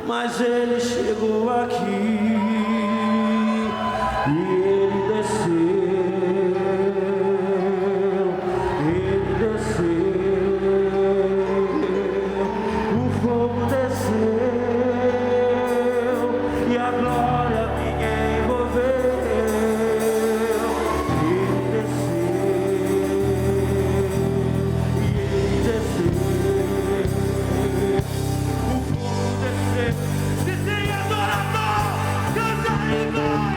Mas ele chegou aqui e ele desceu, o fogo desceu e a glória me envolveu. Ele desceu, o fogo desceu. Se tem adorador, canta e vai,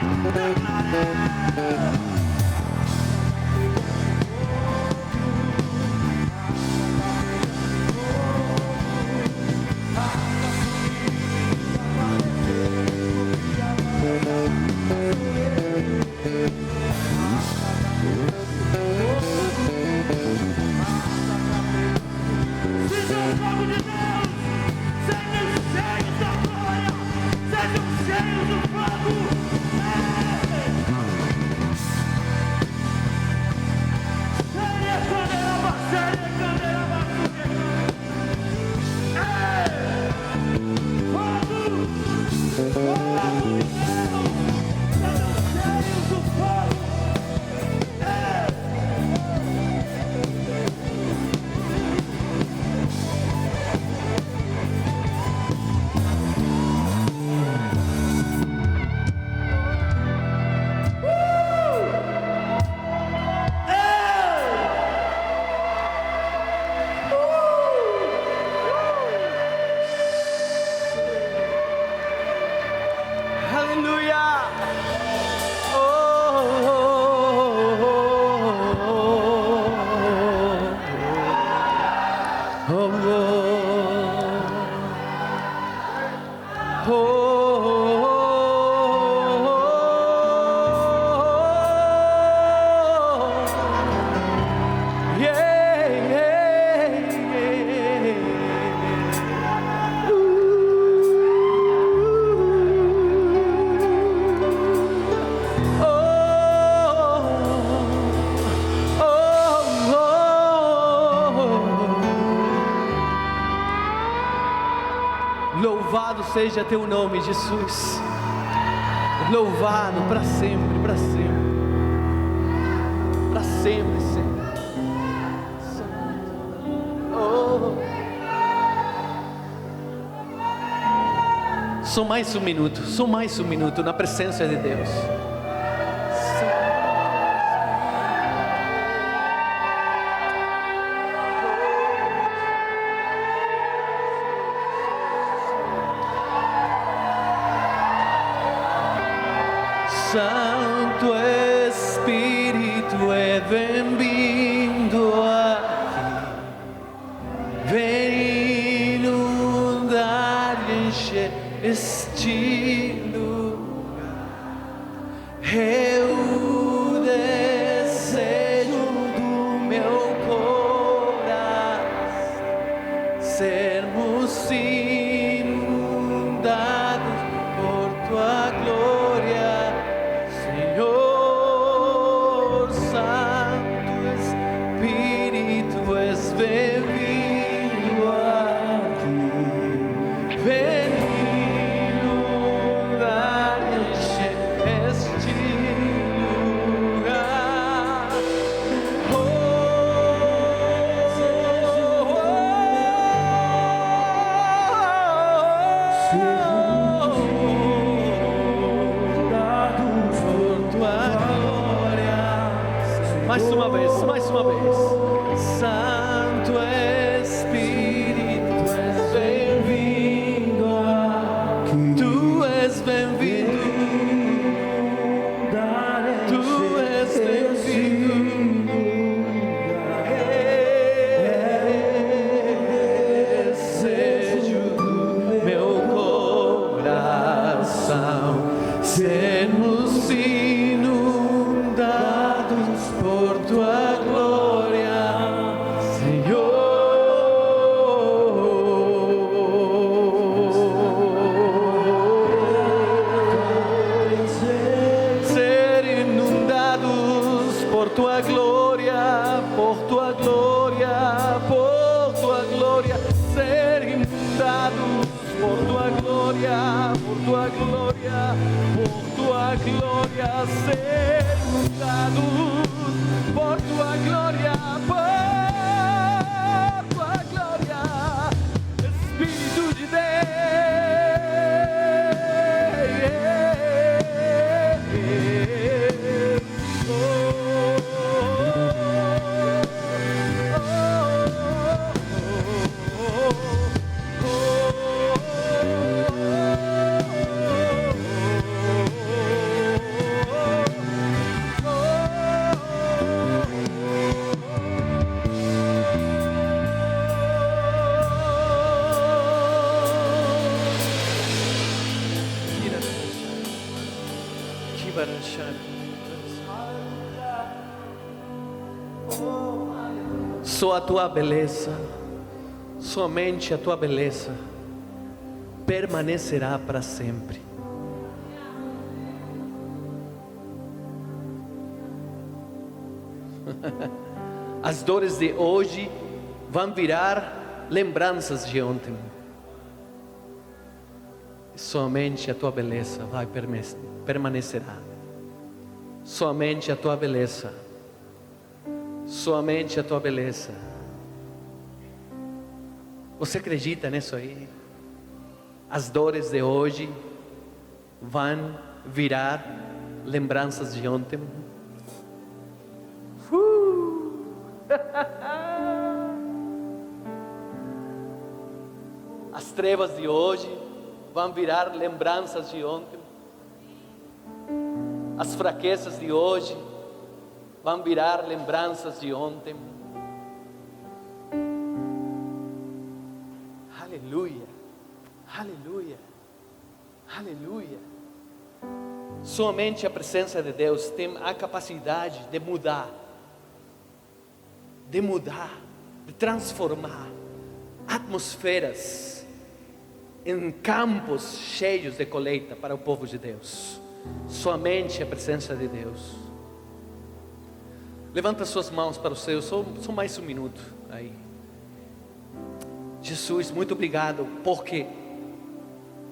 seja o fogo de Deus, sejam cheios da glória, sejam cheios do fogo. Louvado seja teu nome, Jesus. Louvado para sempre, para sempre, para sempre, Senhor. Oh. Só mais um minuto na presença de Deus. Santo Espírito é bem-vindo aqui, vem inundar e encher este lugar. É o desejo do meu coração, sermos inundados por tua glória. Senhor, Santo Espírito, és bem-vindo aqui, vem inundar e encher este lugar. Oh, mais uma vez. Santo Espírito, és bem-vindo aqui. Tu és bem-vindo. Tu és bem-vindo. Desejo do meu coração, sermos inundados por tua glória, Senhor. Ser inundados por tua glória, por tua glória, por tua glória. Ser inundados por tua glória ser usados, por tua glória, Espírito de só a tua beleza, somente a tua beleza permanecerá para sempre. As dores de hoje vão virar lembranças de ontem. Somente a tua beleza vai permanecerá. Somente a tua beleza. Somente a tua beleza. Você acredita nisso aí? As dores de hoje vão virar lembranças de ontem. As trevas de hoje vão virar lembranças de ontem. As fraquezas de hoje vão virar lembranças de ontem. Aleluia, aleluia, aleluia. Somente a presença de Deus tem a capacidade de mudar, de transformar atmosferas em campos cheios de colheita para o povo de Deus. Somente a presença de Deus. Levanta suas mãos para o céu, só mais um minuto aí. Jesus, muito obrigado, porque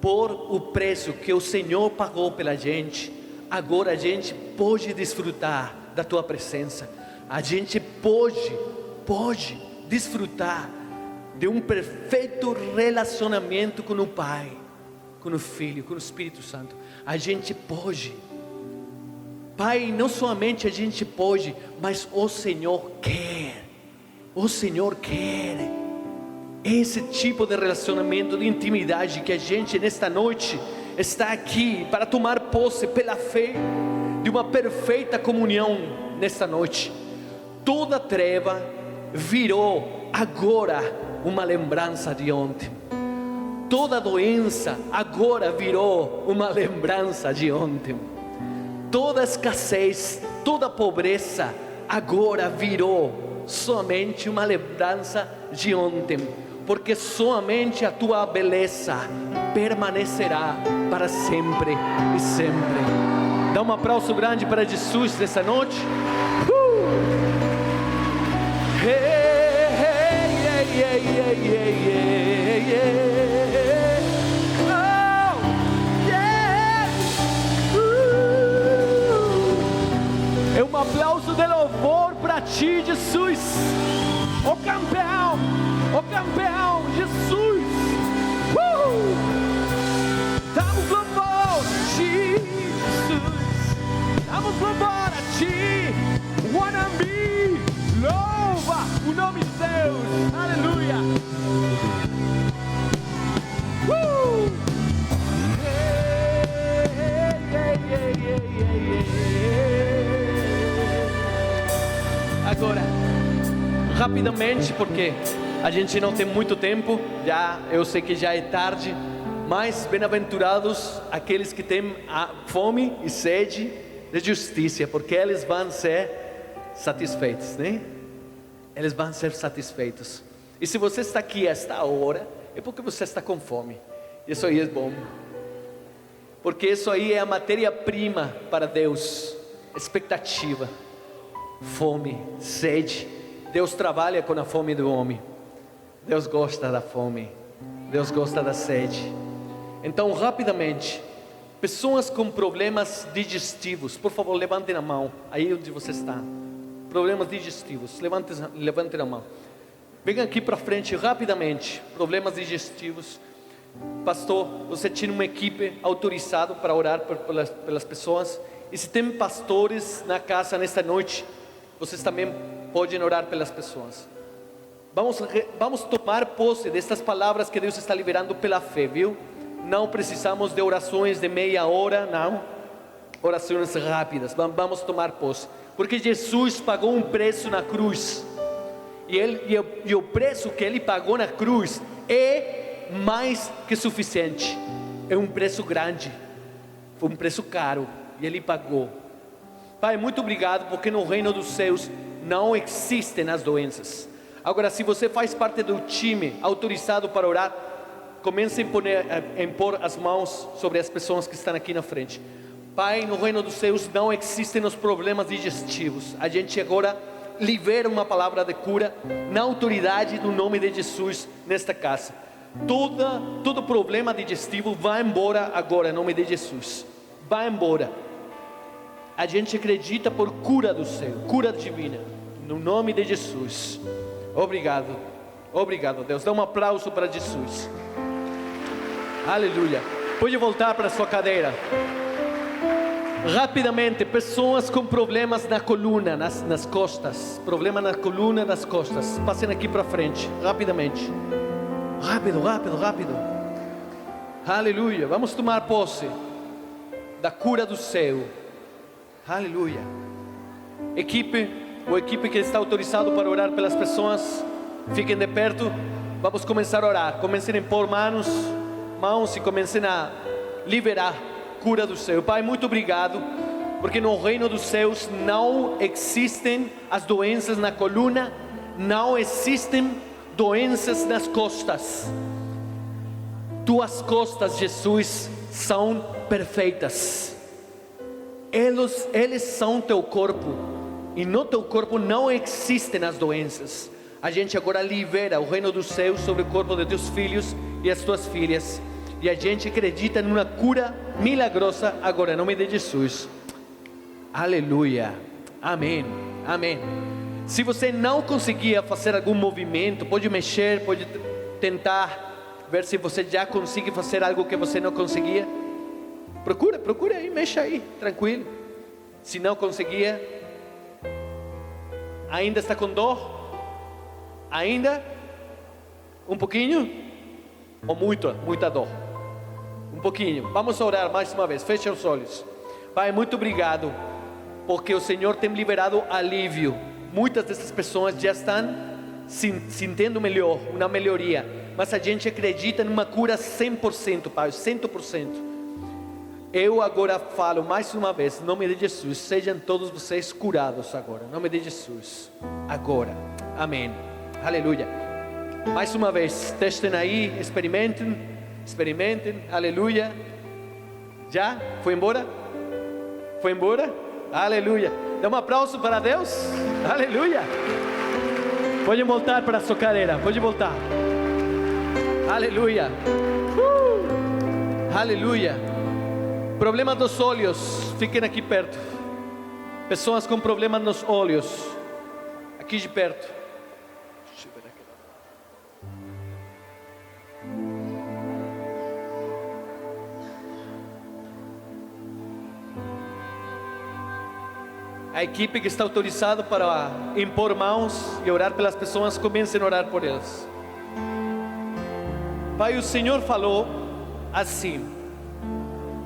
por o preço que o Senhor pagou pela gente, agora a gente pode desfrutar da tua presença. A gente pode desfrutar de um perfeito relacionamento com o Pai, com o Filho, com o Espírito Santo. A gente pode. Pai, não somente a gente pode, mas o Senhor quer. O Senhor quer esse tipo de relacionamento, de intimidade, que a gente nesta noite está aqui para tomar posse pela fé de uma perfeita comunhão nesta noite. Toda treva virou agora uma lembrança de ontem. Toda doença agora virou uma lembrança de ontem. Toda escassez, toda pobreza agora virou somente uma lembrança de ontem, porque somente a tua beleza permanecerá para sempre e sempre. Dá um aplauso grande para Jesus nessa noite. É um aplauso de louvor para ti, Jesus. O campeão, Jesus. Damos louvor a ti, Jesus. Damos louvor a ti. Wannabe, louva o nome de Deus. Aleluia. Agora, rapidamente, porque a gente não tem muito tempo, eu sei que já é tarde, mas bem-aventurados aqueles que têm a fome e sede de justiça, porque eles vão ser satisfeitos, né? Eles vão ser satisfeitos. E se você está aqui a esta hora, é porque você está com fome. Isso aí é bom, porque isso aí é a matéria-prima para Deus. Expectativa, fome, sede. Deus trabalha com a fome do homem. Deus gosta da fome. Deus gosta da sede. Então, rapidamente, Pessoas com problemas digestivos, por favor, levantem a mão, aí onde você está. Problemas digestivos, levantem a mão. Venha aqui para frente rapidamente. Problemas digestivos. Pastor, você tinha uma equipe autorizada para orar pelas pessoas. E se tem pastores na casa nesta noite, vocês também podem orar pelas pessoas. Vamos tomar posse destas palavras que Deus está liberando pela fé, viu? Não precisamos de orações de meia hora, não. Orações rápidas, vamos tomar posse. Porque Jesus pagou um preço na cruz. E o preço que Ele pagou na cruz é mais que suficiente. É um preço grande. Foi um preço caro. E Ele pagou. Pai, muito obrigado, porque no reino dos céus não existem as doenças. Agora, se você faz parte do time autorizado para orar, comece a impor as mãos sobre as pessoas que estão aqui na frente. Pai, no reino dos céus não existem os problemas digestivos. A gente agora libera uma palavra de cura na autoridade do nome de Jesus nesta casa. Todo problema digestivo vai embora agora em nome de Jesus. Vai embora. A gente acredita por cura do céu, cura divina, no nome de Jesus. Obrigado, obrigado Deus. Dá um aplauso para Jesus. Aleluia. Pode voltar para a sua cadeira. Rapidamente, pessoas com problemas na coluna, nas costas. Problema na coluna, nas costas. Passem aqui para frente, rapidamente. Rápido. Aleluia. Vamos tomar posse da cura do céu. Aleluia. Equipe que está autorizado para orar pelas pessoas, fiquem de perto. Vamos começar a orar. Comecem a impor mãos e comecem a liberar cura do céu. Pai, muito obrigado, porque no reino dos céus não existem as doenças na coluna, não existem doenças nas costas. Tuas costas, Jesus, são perfeitas. Eles são teu corpo, e no teu corpo não existem as doenças. A gente agora libera o reino dos céus sobre o corpo de teus filhos e as tuas filhas. E a gente acredita numa cura milagrosa agora, em nome de Jesus. Aleluia. Amém. Amém. Se você não conseguia fazer algum movimento, pode mexer, pode tentar ver se você já consegue fazer algo que você não conseguia. Procura aí, mexa aí, tranquilo. Se não conseguia, ainda está com dor? Ainda? Um pouquinho? Ou muita dor? Um pouquinho. Vamos orar mais uma vez. Feche os olhos. Pai, muito obrigado, porque o Senhor tem liberado alívio. Muitas dessas pessoas já estão sentindo melhor, uma melhoria. Mas a gente acredita numa cura 100%, Pai, 100%. Eu agora falo mais uma vez, em nome de Jesus, sejam todos vocês curados agora, em nome de Jesus. Agora. Amém. Aleluia. Mais uma vez, testem aí, experimentem, aleluia. Já? Foi embora? Aleluia. Dá um aplauso para Deus. Aleluia. Pode voltar para a sua cadeira, pode voltar. Aleluia. Aleluia. Problema dos olhos, fiquem aqui perto. Pessoas com problemas nos olhos, aqui de perto. A equipe que está autorizada para impor mãos e orar pelas pessoas, comecem a orar por elas. Pai, o Senhor falou assim.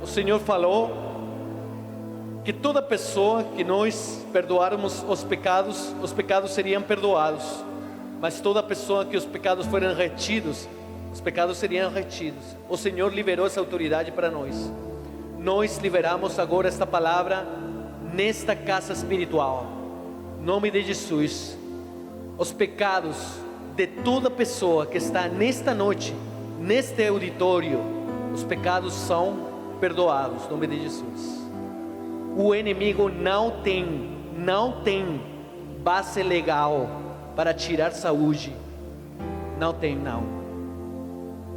O Senhor falou que toda pessoa que nós perdoarmos os pecados seriam perdoados. Mas toda pessoa que os pecados forem retidos, os pecados seriam retidos. O Senhor liberou essa autoridade para nós. Nós liberamos agora esta palavra nesta casa espiritual, em nome de Jesus. Os pecados de toda pessoa que está nesta noite, neste auditório, os pecados são perdoados, em nome de Jesus. O inimigo não tem base legal para tirar saúde. Não tem, não.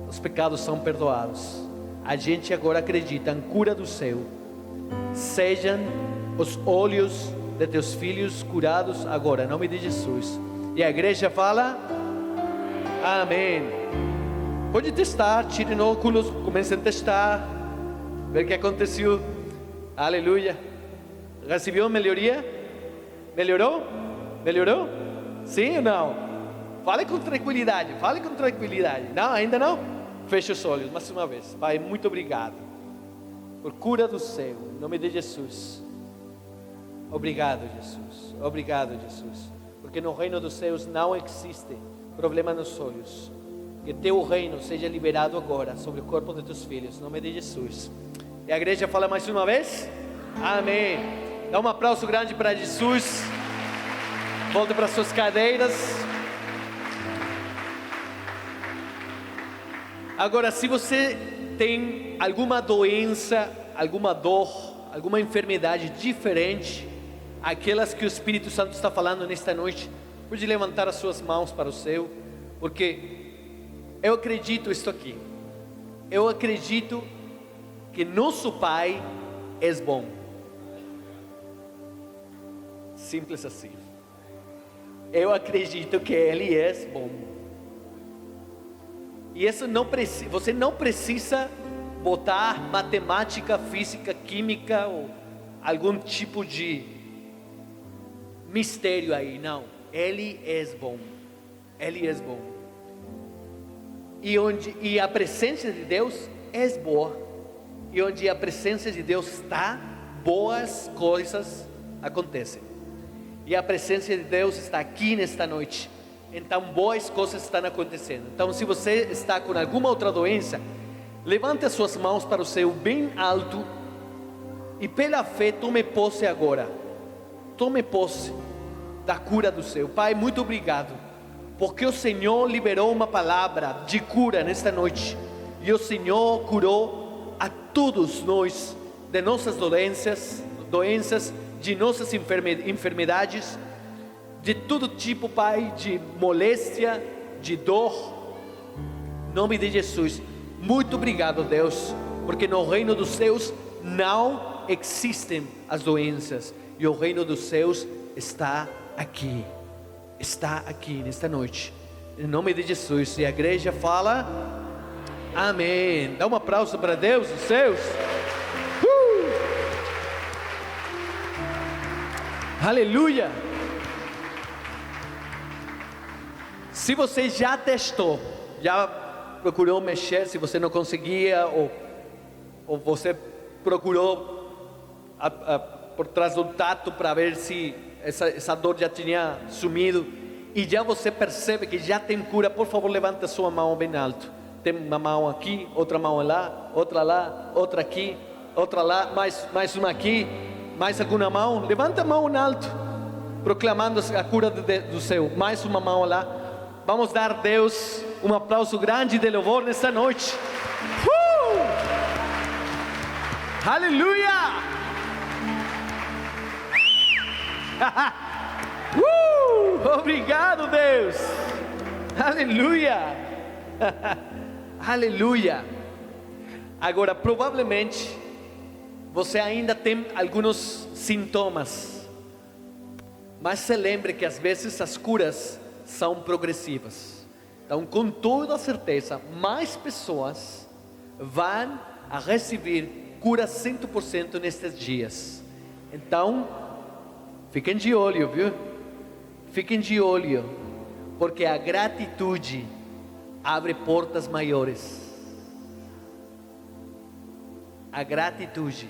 Os pecados são perdoados. a gente agora acredita em cura do céu. Sejam os olhos de teus filhos curados agora, em nome de Jesus. E a igreja fala, amém. Pode testar, tirem óculos, comecem a testar, ver o que aconteceu. Aleluia. Recebeu melhoria? Melhorou? Melhorou? Sim ou não? Fale com tranquilidade, fale com tranquilidade. Não, ainda não? Feche os olhos mais uma vez. Pai, muito obrigado por cura do céu, em nome de Jesus. Obrigado, Jesus. Obrigado, Jesus. Porque no reino dos céus não existe problema nos olhos. Que teu reino seja liberado agora sobre o corpo de teus filhos, em nome de Jesus. E a igreja fala mais uma vez? Amém. Dá um aplauso grande para Jesus. Volte para suas cadeiras. Agora, se você tem alguma doença, alguma dor, alguma enfermidade diferente, aquelas que o Espírito Santo está falando nesta noite, pode levantar as suas mãos para o céu, porque eu acredito isto aqui. Eu acredito que nosso Pai é bom. Simples assim. Eu acredito que Ele é bom. E isso não precisa, você não precisa botar matemática, física, química ou algum tipo de mistério aí, não. Ele é bom. Ele é bom. E a presença de Deus é boa. E onde a presença de Deus está, boas coisas acontecem. E a presença de Deus está aqui nesta noite. Então boas coisas estão acontecendo. Então se você está com alguma outra doença, levante as suas mãos para o céu bem alto. E pela fé tome posse agora. Tome posse da cura do céu. Pai, muito obrigado. Porque o Senhor liberou uma palavra de cura nesta noite. E o Senhor curou a todos nós de nossas doenças, de nossas enfermidades, de todo tipo, Pai, de moléstia, de dor. Em nome de Jesus, muito obrigado, Deus, porque no reino dos céus não existem as doenças, e o reino dos céus está aqui nesta noite, em nome de Jesus. E a igreja fala, amém. Dá um aplauso para Deus dos céus. Aleluia. Se você já testou, já procurou mexer, se você não conseguia, ou você procurou por trás do tato para ver se essa dor já tinha sumido, e já você percebe que já tem cura, por favor levante a sua mão bem alto. Tem uma mão aqui, outra mão lá, outra aqui, outra lá, mais uma aqui, mais alguma mão. Levanta a mão em alto, proclamando a cura do céu. Mais uma mão lá. Vamos dar a Deus um aplauso grande de louvor nesta noite. Aleluia! Obrigado, Deus. Aleluia. Aleluia. Agora, provavelmente você ainda tem alguns sintomas, mas se lembre que às vezes as curas são progressivas. Então, com toda certeza, mais pessoas vão a receber cura 100% nestes dias. Então, fiquem de olho, viu? Fiquem de olho, porque a gratitude abre portas maiores. A gratitude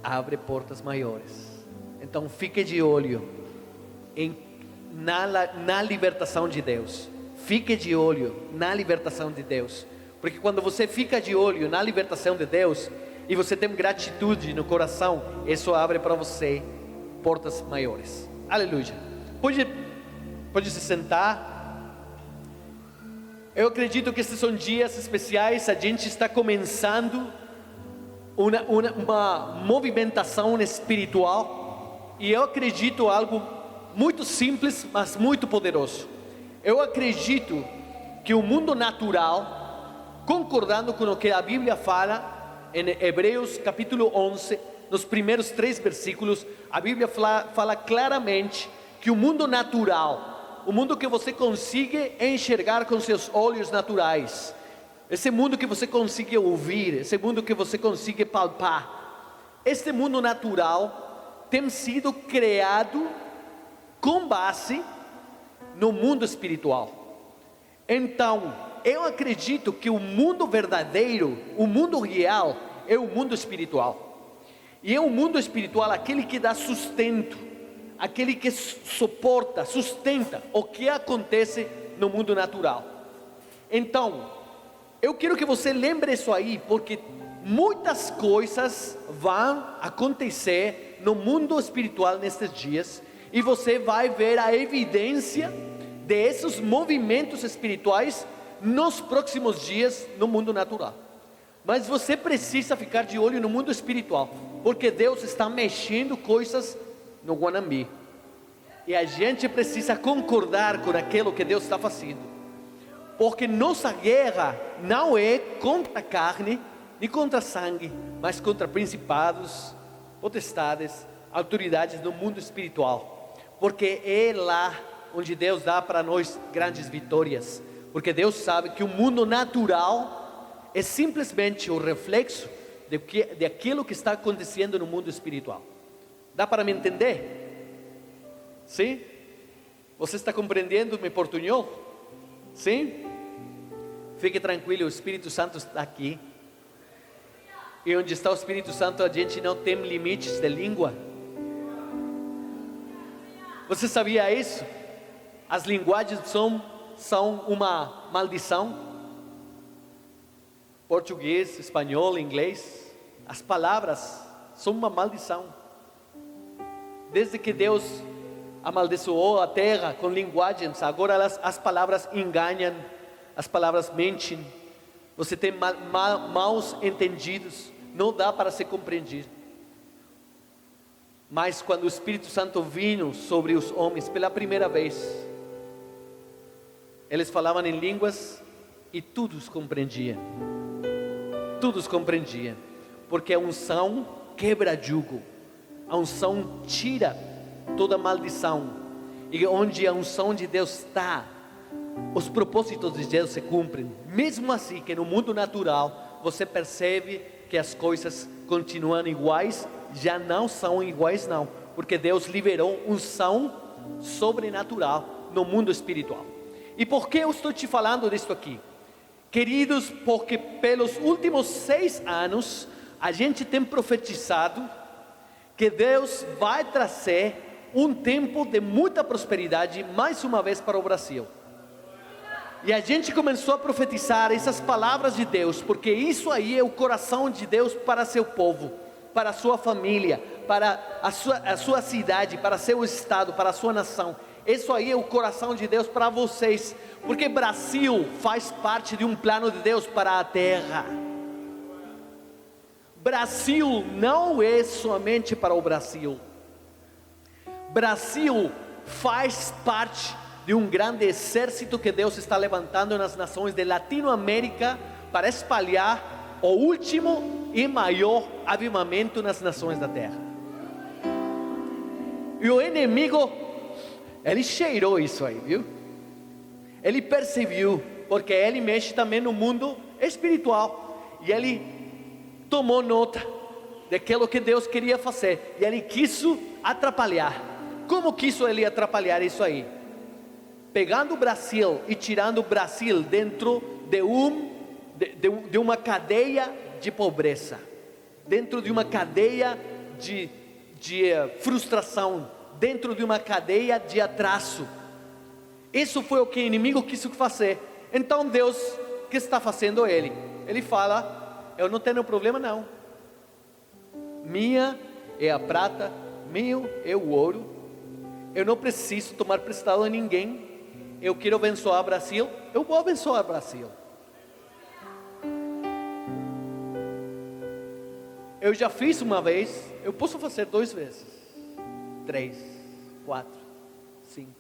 abre portas maiores. Então fique de olho na libertação de Deus. Fique de olho na libertação de Deus. Porque quando você fica de olho na libertação de Deus, e você tem gratitude no coração, isso abre para você portas maiores. Aleluia. Pode se sentar. Eu acredito que estes são dias especiais. A gente está começando uma movimentação espiritual, e eu acredito algo muito simples, mas muito poderoso. Eu acredito que o mundo natural concordando com o que a Bíblia fala em Hebreus capítulo 11, nos primeiros 3 versículos, a Bíblia fala claramente que o mundo natural, o mundo que você consegue enxergar com seus olhos naturais, esse mundo que você consegue ouvir, esse mundo que você consegue palpar, este mundo natural tem sido criado com base no mundo espiritual. Então, eu acredito que o mundo verdadeiro, o mundo real, é o mundo espiritual. E é o mundo espiritual aquele que dá sustento, aquele que suporta, sustenta o que acontece no mundo natural. Então, eu quero que você lembre isso aí, porque muitas coisas vão acontecer no mundo espiritual nestes dias, e você vai ver a evidência desses movimentos espirituais nos próximos dias no mundo natural. Mas você precisa ficar de olho no mundo espiritual, porque Deus está mexendo coisas no Guanambi, e a gente precisa concordar com aquilo que Deus está fazendo, porque nossa guerra não é contra a carne, nem contra sangue, mas contra principados, potestades, autoridades no mundo espiritual, porque é lá onde Deus dá para nós grandes vitórias, porque Deus sabe que o mundo natural é simplesmente o reflexo de aquilo que está acontecendo no mundo espiritual. Dá para me entender? Sim? Você está compreendendo meu portunhol? Sim? Fique tranquilo, o Espírito Santo está aqui. E onde está o Espírito Santo, a gente não tem limites de língua. Você sabia isso? As linguagens são uma maldição. Português, espanhol, inglês, as palavras são uma maldição. Desde que Deus amaldiçoou a terra com linguagens, agora as palavras enganam, as palavras mentem. Você tem maus entendidos, não dá para se compreender. Mas quando o Espírito Santo vinha sobre os homens pela primeira vez, eles falavam em línguas e todos compreendiam. Todos compreendiam, porque a unção quebra jugo, a unção tira toda maldição, e onde a unção de Deus está, os propósitos de Deus se cumprem. Mesmo assim, que no mundo natural você percebe que as coisas continuam iguais, já não são iguais não, porque Deus liberou unção sobrenatural no mundo espiritual. E por que eu estou te falando disso aqui? Queridos, porque pelos últimos 6 anos, a gente tem profetizado que Deus vai trazer um tempo de muita prosperidade, mais uma vez para o Brasil. E a gente começou a profetizar essas palavras de Deus, porque isso aí é o coração de Deus para seu povo, para a sua família, para a sua cidade, para seu estado, para a sua nação. Isso aí é o coração de Deus para vocês, porque Brasil faz parte de um plano de Deus para a terra. Brasil não é somente para o Brasil. Brasil faz parte de um grande exército que Deus está levantando nas nações de Latinoamérica para espalhar o último e maior avivamento nas nações da terra. E o inimigo, ele cheirou isso aí, viu? Ele percebeu, porque ele mexe também no mundo espiritual, e ele tomou nota daquilo que Deus queria fazer, e ele quis atrapalhar. Como quis ele atrapalhar isso aí? Pegando o Brasil e tirando o Brasil dentro de uma cadeia de pobreza, dentro de uma cadeia de frustração, dentro de uma cadeia de atraso. Isso foi o que o inimigo quis fazer. Então Deus, o que está fazendo ele? Ele fala: eu não tenho problema não, minha é a prata, meu é o ouro, eu não preciso tomar prestado a ninguém. Eu quero abençoar o Brasil, eu vou abençoar o Brasil. Eu já fiz uma vez, eu posso fazer 2 vezes, 3, 4, 5.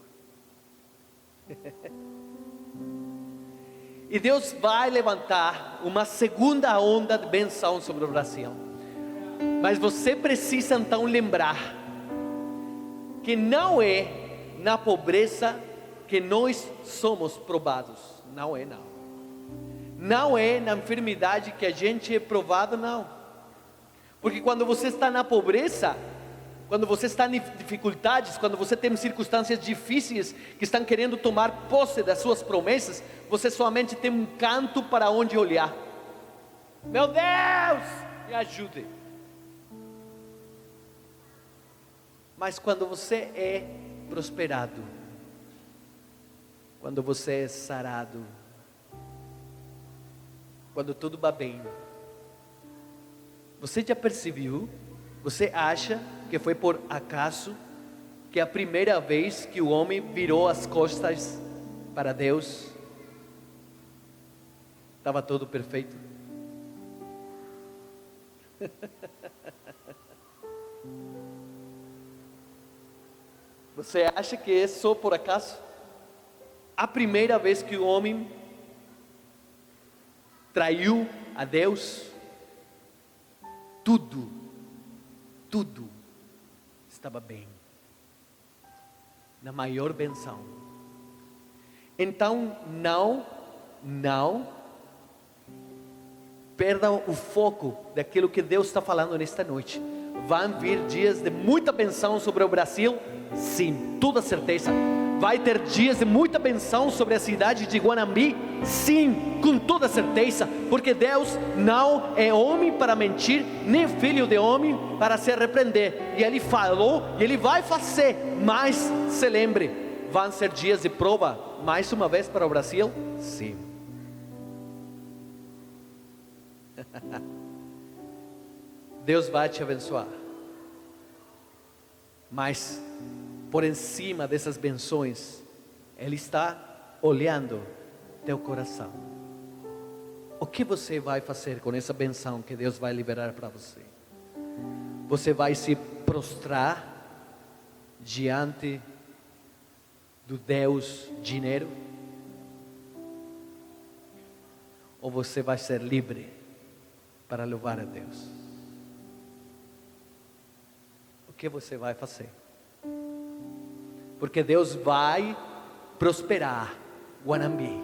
E Deus vai levantar uma segunda onda de benção sobre o Brasil. Mas você precisa então lembrar que não é na pobreza que nós somos provados. Não é não. Não é na enfermidade que a gente é provado, não. Porque quando você está na pobreza, quando você está em dificuldades, quando você tem circunstâncias difíceis que estão querendo tomar posse das suas promessas, você somente tem um canto para onde olhar. Meu Deus, me ajude. Mas quando você é prosperado, quando você é sarado, quando tudo vai bem, você já percebeu? Você acha que foi por acaso que a primeira vez que o homem virou as costas para Deus, estava tudo perfeito? Você acha que é só por acaso? A primeira vez que o homem traiu a Deus, tudo estava bem, na maior benção. Então não perdam o foco daquilo que Deus está falando nesta noite. Vão vir dias de muita benção sobre o Brasil, sim, toda certeza. Vai ter dias de muita benção sobre a cidade de Guanambi, sim, com toda certeza, porque Deus não é homem para mentir, nem filho de homem para se arrepender. E Ele falou, e Ele vai fazer. Mas se lembre, vão ser dias de prova, mais uma vez para o Brasil, sim. Deus vai te abençoar, mas por cima dessas benções, Ele está olhando teu coração. O que você vai fazer com essa benção que Deus vai liberar para você? Você vai se prostrar diante do Deus dinheiro? Ou você vai ser livre para louvar a Deus? O que você vai fazer? Porque Deus vai prosperar Guanambi,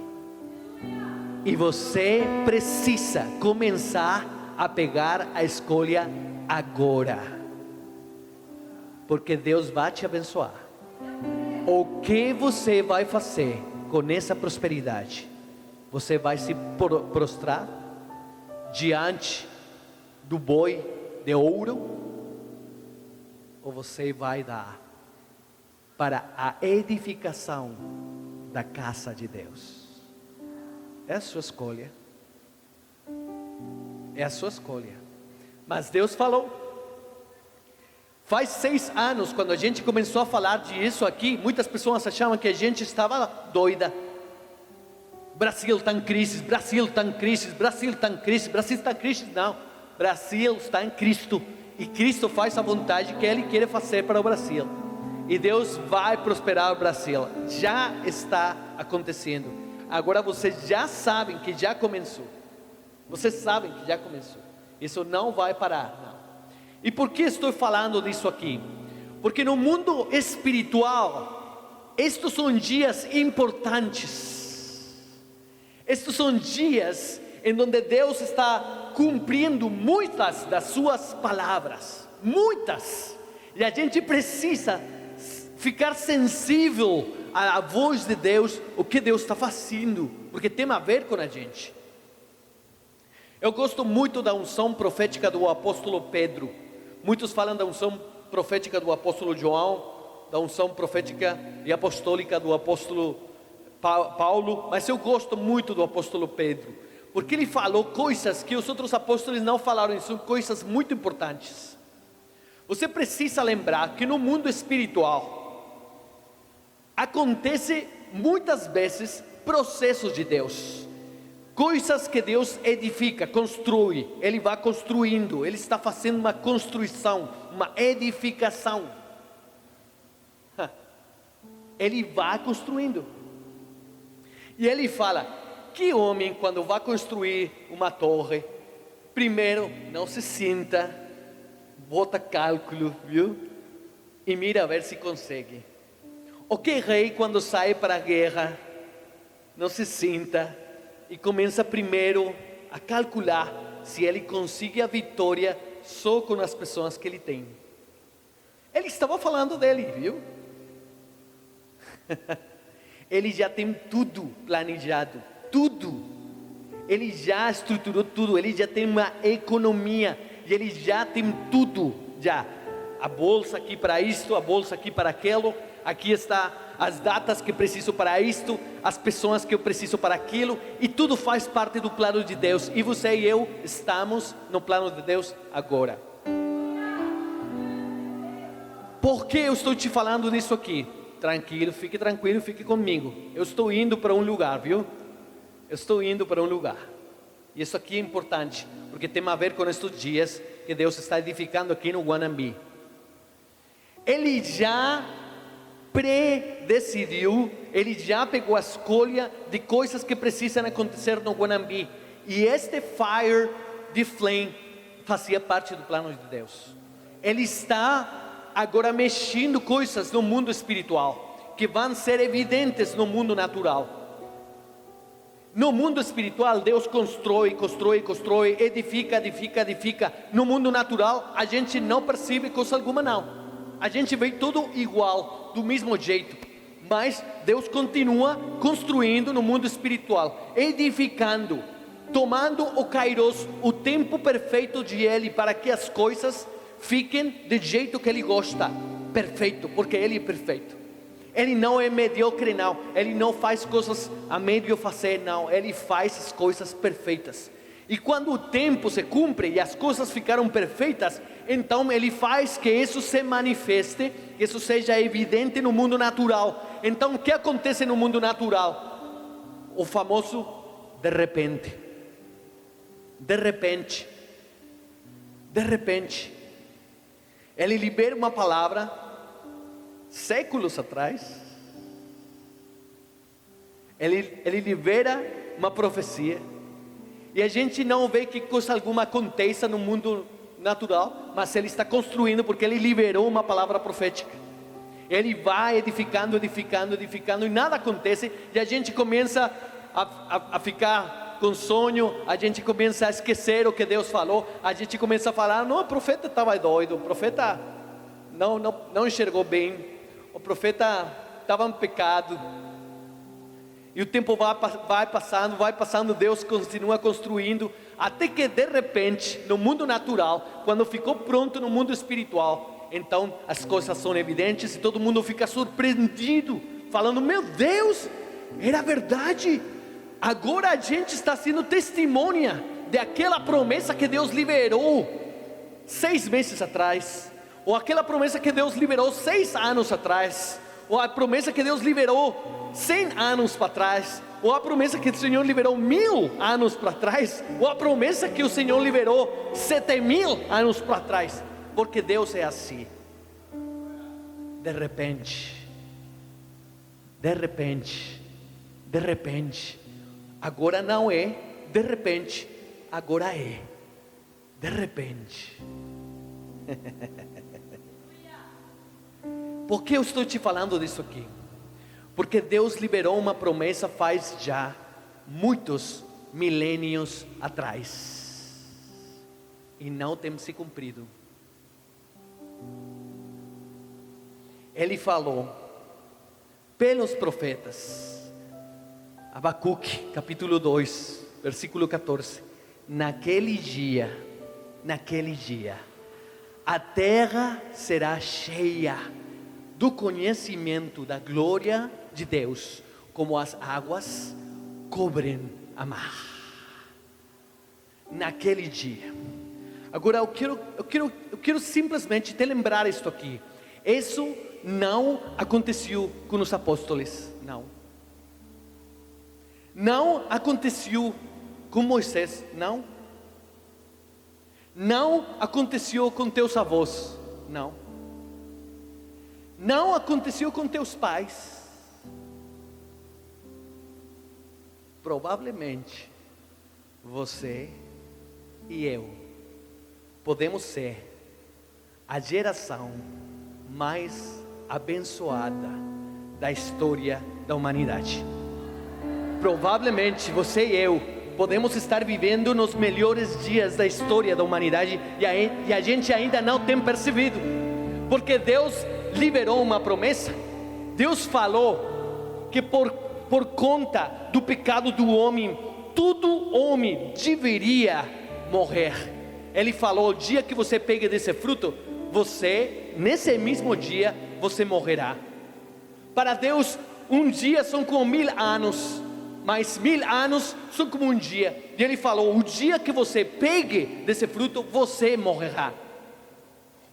e você precisa começar a pegar a escolha agora, porque Deus vai te abençoar. O que você vai fazer com essa prosperidade? Você vai se prostrar diante do boi de ouro, ou você vai dar para a edificação da casa de Deus? É a sua escolha. É a sua escolha. Mas Deus falou. Faz 6 anos, quando a gente começou a falar disso aqui, muitas pessoas achavam que a gente estava doida. Brasil está em crise, Brasil está em crise, Brasil está em crise, Brasil está em crise. Não, Brasil está em Cristo, e Cristo faz a vontade que Ele quer fazer para o Brasil. E Deus vai prosperar o Brasil. Já está acontecendo. Agora vocês já sabem que já começou. Vocês sabem que já começou. Isso não vai parar, não. E por que estou falando disso aqui? Porque no mundo espiritual, estes são dias importantes. Estes são dias em onde Deus está cumprindo muitas das suas palavras. Muitas. E a gente precisa ficar sensível à voz de Deus, o que Deus está fazendo, porque tem a ver com a gente. Eu gosto muito da unção profética do apóstolo Pedro. Muitos falam da unção profética do apóstolo João, da unção profética e apostólica do apóstolo Paulo, mas eu gosto muito do apóstolo Pedro, porque ele falou coisas que os outros apóstolos não falaram, e são coisas muito importantes. Você precisa lembrar que no mundo espiritual acontece muitas vezes processos de Deus, coisas que Deus edifica, constrói. Ele vai construindo, Ele está fazendo uma construção, uma edificação. Ele vai construindo, e Ele fala: que homem, quando vai construir uma torre, primeiro não se senta, bota cálculo, viu? E mira a ver se consegue. O que rei, quando sai para a guerra, não se senta e começa primeiro a calcular se ele consegue a vitória só com as pessoas que ele tem. Ele estava falando dele, viu? Ele já tem tudo planejado, tudo. Ele já estruturou tudo, ele já tem uma economia, e ele já tem tudo, já. A bolsa aqui para isto, a bolsa aqui para aquilo, aqui está as datas que preciso para isto, as pessoas que eu preciso para aquilo, e tudo faz parte do plano de Deus, e você e eu estamos no plano de Deus agora. Por que eu estou te falando disso aqui? Tranquilo, fique comigo. Eu estou indo para um lugar, viu? Eu estou indo para um lugar. E isso aqui é importante, porque tem a ver com estes dias que Deus está edificando aqui no Guanambi. Ele já predecidiu, ele já pegou a escolha de coisas que precisam acontecer no Guanambi. E este Fire de Flame fazia parte do plano de Deus. Ele está agora mexendo coisas no mundo espiritual, que vão ser evidentes no mundo natural. No mundo espiritual, Deus constrói, edifica. No mundo natural, a gente não percebe coisa alguma não. A gente vê tudo igual, do mesmo jeito. Mas Deus continua construindo no mundo espiritual, edificando, tomando o Kairos, o tempo perfeito de Ele, para que as coisas fiquem do jeito que Ele gosta, perfeito, porque Ele é perfeito. Ele não é medíocre não, Ele não faz coisas a meio fazer não, Ele faz as coisas perfeitas. E quando o tempo se cumpre e as coisas ficaram perfeitas, então Ele faz que isso se manifeste, que isso seja evidente no mundo natural. Então o que acontece no mundo natural? O famoso de repente. De repente. Ele libera uma palavra séculos atrás. Ele libera uma profecia, e a gente não vê que coisa alguma aconteça no mundo natural, mas Ele está construindo, porque Ele liberou uma palavra profética. Ele vai edificando, e nada acontece, e a gente começa a ficar com sonho, a gente começa a esquecer o que Deus falou, a gente começa a falar, não, o profeta estava doido, o profeta não enxergou bem, o profeta estava em pecado. E o tempo vai passando, Deus continua construindo, até que de repente, no mundo natural, quando ficou pronto no mundo espiritual, então as coisas são evidentes, e todo mundo fica surpreendido, falando, meu Deus, era verdade. Agora a gente está sendo testemunha daquela promessa que Deus liberou 6 meses atrás, ou aquela promessa que Deus liberou 6 anos atrás, ou a promessa que Deus liberou 100 anos para trás, ou a promessa que o Senhor liberou 1000 anos para trás, ou a promessa que o Senhor liberou 7000 anos para trás, porque Deus é assim. De repente, agora não é de repente, agora é de repente. Por que eu estou te falando disso aqui? Porque Deus liberou uma promessa faz já muitos milênios atrás, e não tem se cumprido. Ele falou pelos profetas, Abacuque capítulo 2 versículo 14, naquele dia, a terra será cheia do conhecimento da glória de Deus, como as águas cobrem a mar. Naquele dia. Agora eu quero simplesmente te lembrar isto aqui. Isso não aconteceu com os apóstolos, não aconteceu com Moisés, não aconteceu com teus avós, não aconteceu com teus pais, provavelmente você e eu podemos ser a geração mais abençoada da história da humanidade. Provavelmente você e eu podemos estar vivendo nos melhores dias da história da humanidade e a gente ainda não tem percebido, porque Deus liberou uma promessa. Deus falou que por conta do pecado do homem, todo homem deveria morrer. Ele falou: o dia que você pegue desse fruto, nesse mesmo dia, você morrerá. Para Deus, um dia são como 1000 anos, mas 1000 anos são como um dia. E Ele falou: o dia que você pegue desse fruto, você morrerá.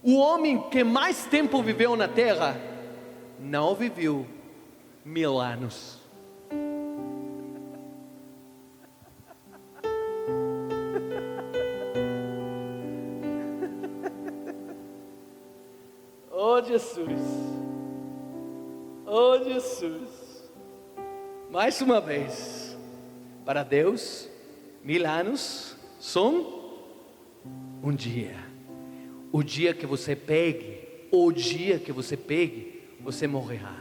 O homem que mais tempo viveu na terra, não viveu 1000 anos. Oh Jesus, oh Jesus. Mais uma vez, para Deus, 1000 anos são um dia. O dia que você pegue, você morrerá.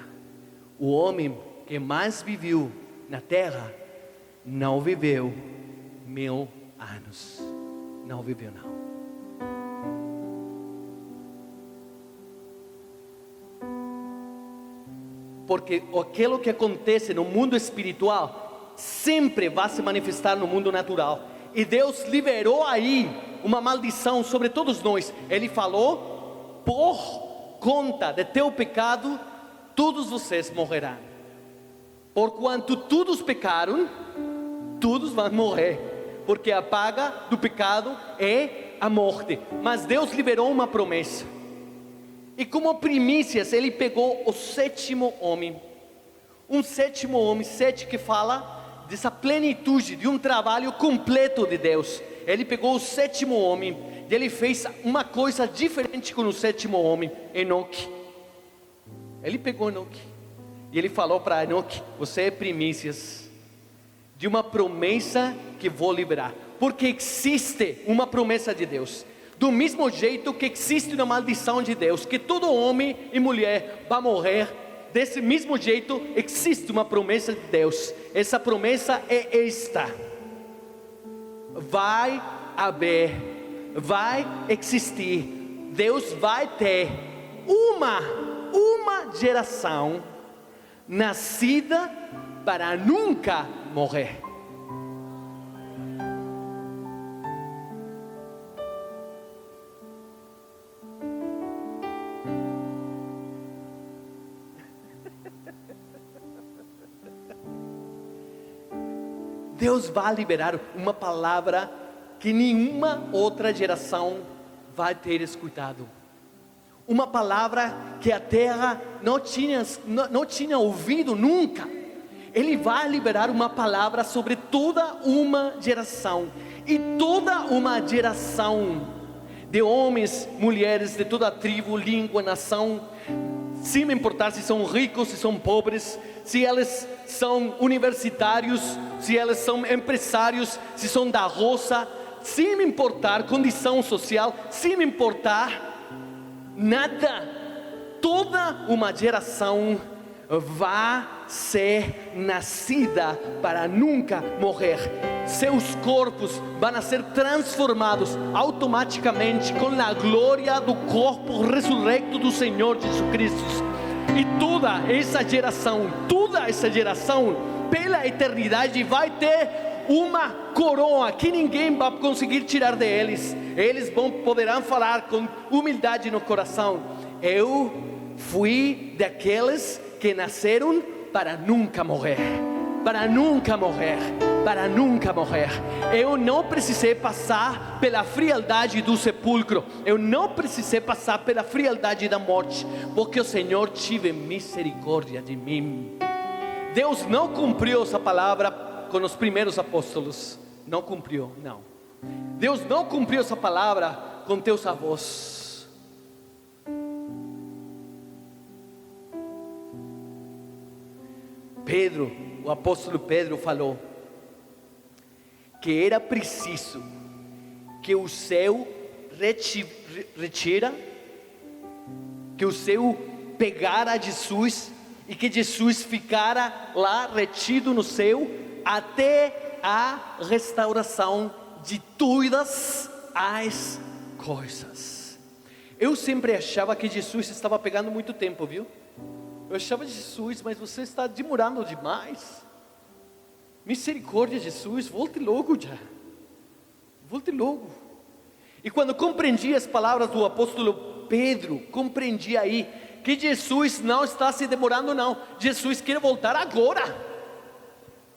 O homem que mais viveu na terra, não viveu 1000 anos. Não viveu não. Porque aquilo que acontece no mundo espiritual sempre vai se manifestar no mundo natural. E Deus liberou aí uma maldição sobre todos nós. Ele falou: por conta de teu pecado, todos vocês morrerão. Porquanto todos pecaram, todos vão morrer. Porque a paga do pecado é a morte. Mas Deus liberou uma promessa. E como primícias, Ele pegou o 7º homem. Um 7º homem, 7 que fala dessa plenitude, de um trabalho completo de Deus. Ele pegou o 7º homem e Ele fez uma coisa diferente com o 7º homem, Enoque. Ele pegou Enoque e Ele falou para Enoque: você é primícias de uma promessa que vou liberar. Porque existe uma promessa de Deus. Do mesmo jeito que existe uma maldição de Deus, que todo homem e mulher vai morrer, desse mesmo jeito existe uma promessa de Deus. Essa promessa é esta: vai haver, vai existir, Deus vai ter uma geração nascida para nunca morrer. Deus vai liberar uma palavra que nenhuma outra geração vai ter escutado. Uma palavra que a terra não tinha ouvido nunca. Ele vai liberar uma palavra sobre toda uma geração. E toda uma geração de homens, mulheres, de toda a tribo, língua, nação, sem importar se são ricos, se são pobres, se eles são universitários, se eles são empresários, se são da roça, sem importar condição social, sem importar nada, toda uma geração vai ser nascida para nunca morrer. Seus corpos vão ser transformados automaticamente com a glória do corpo ressurrecto do Senhor Jesus Cristo. E toda essa geração, pela eternidade, vai ter uma coroa que ninguém vai conseguir tirar deles. Eles poderão falar com humildade no coração: eu fui daqueles que nasceram para nunca morrer. Para nunca morrer, para nunca morrer. Eu não precisei passar pela frialdade do sepulcro. Eu não precisei passar pela frialdade da morte, porque o Senhor tive misericórdia de mim. Deus não cumpriu essa palavra com os primeiros apóstolos. Não cumpriu, não. Deus não cumpriu essa palavra com teus avós. Pedro, o apóstolo Pedro falou: que era preciso que o céu retira, que o céu pegara Jesus e que Jesus ficara lá retido no céu até a restauração de todas as coisas. Eu sempre achava que Jesus estava pegando muito tempo, viu? Eu achava, Jesus, mas você está demorando demais. Misericórdia, Jesus, volte logo já. Volte logo. E quando compreendi as palavras do apóstolo Pedro, compreendi aí que Jesus não está se demorando não. Jesus quer voltar agora.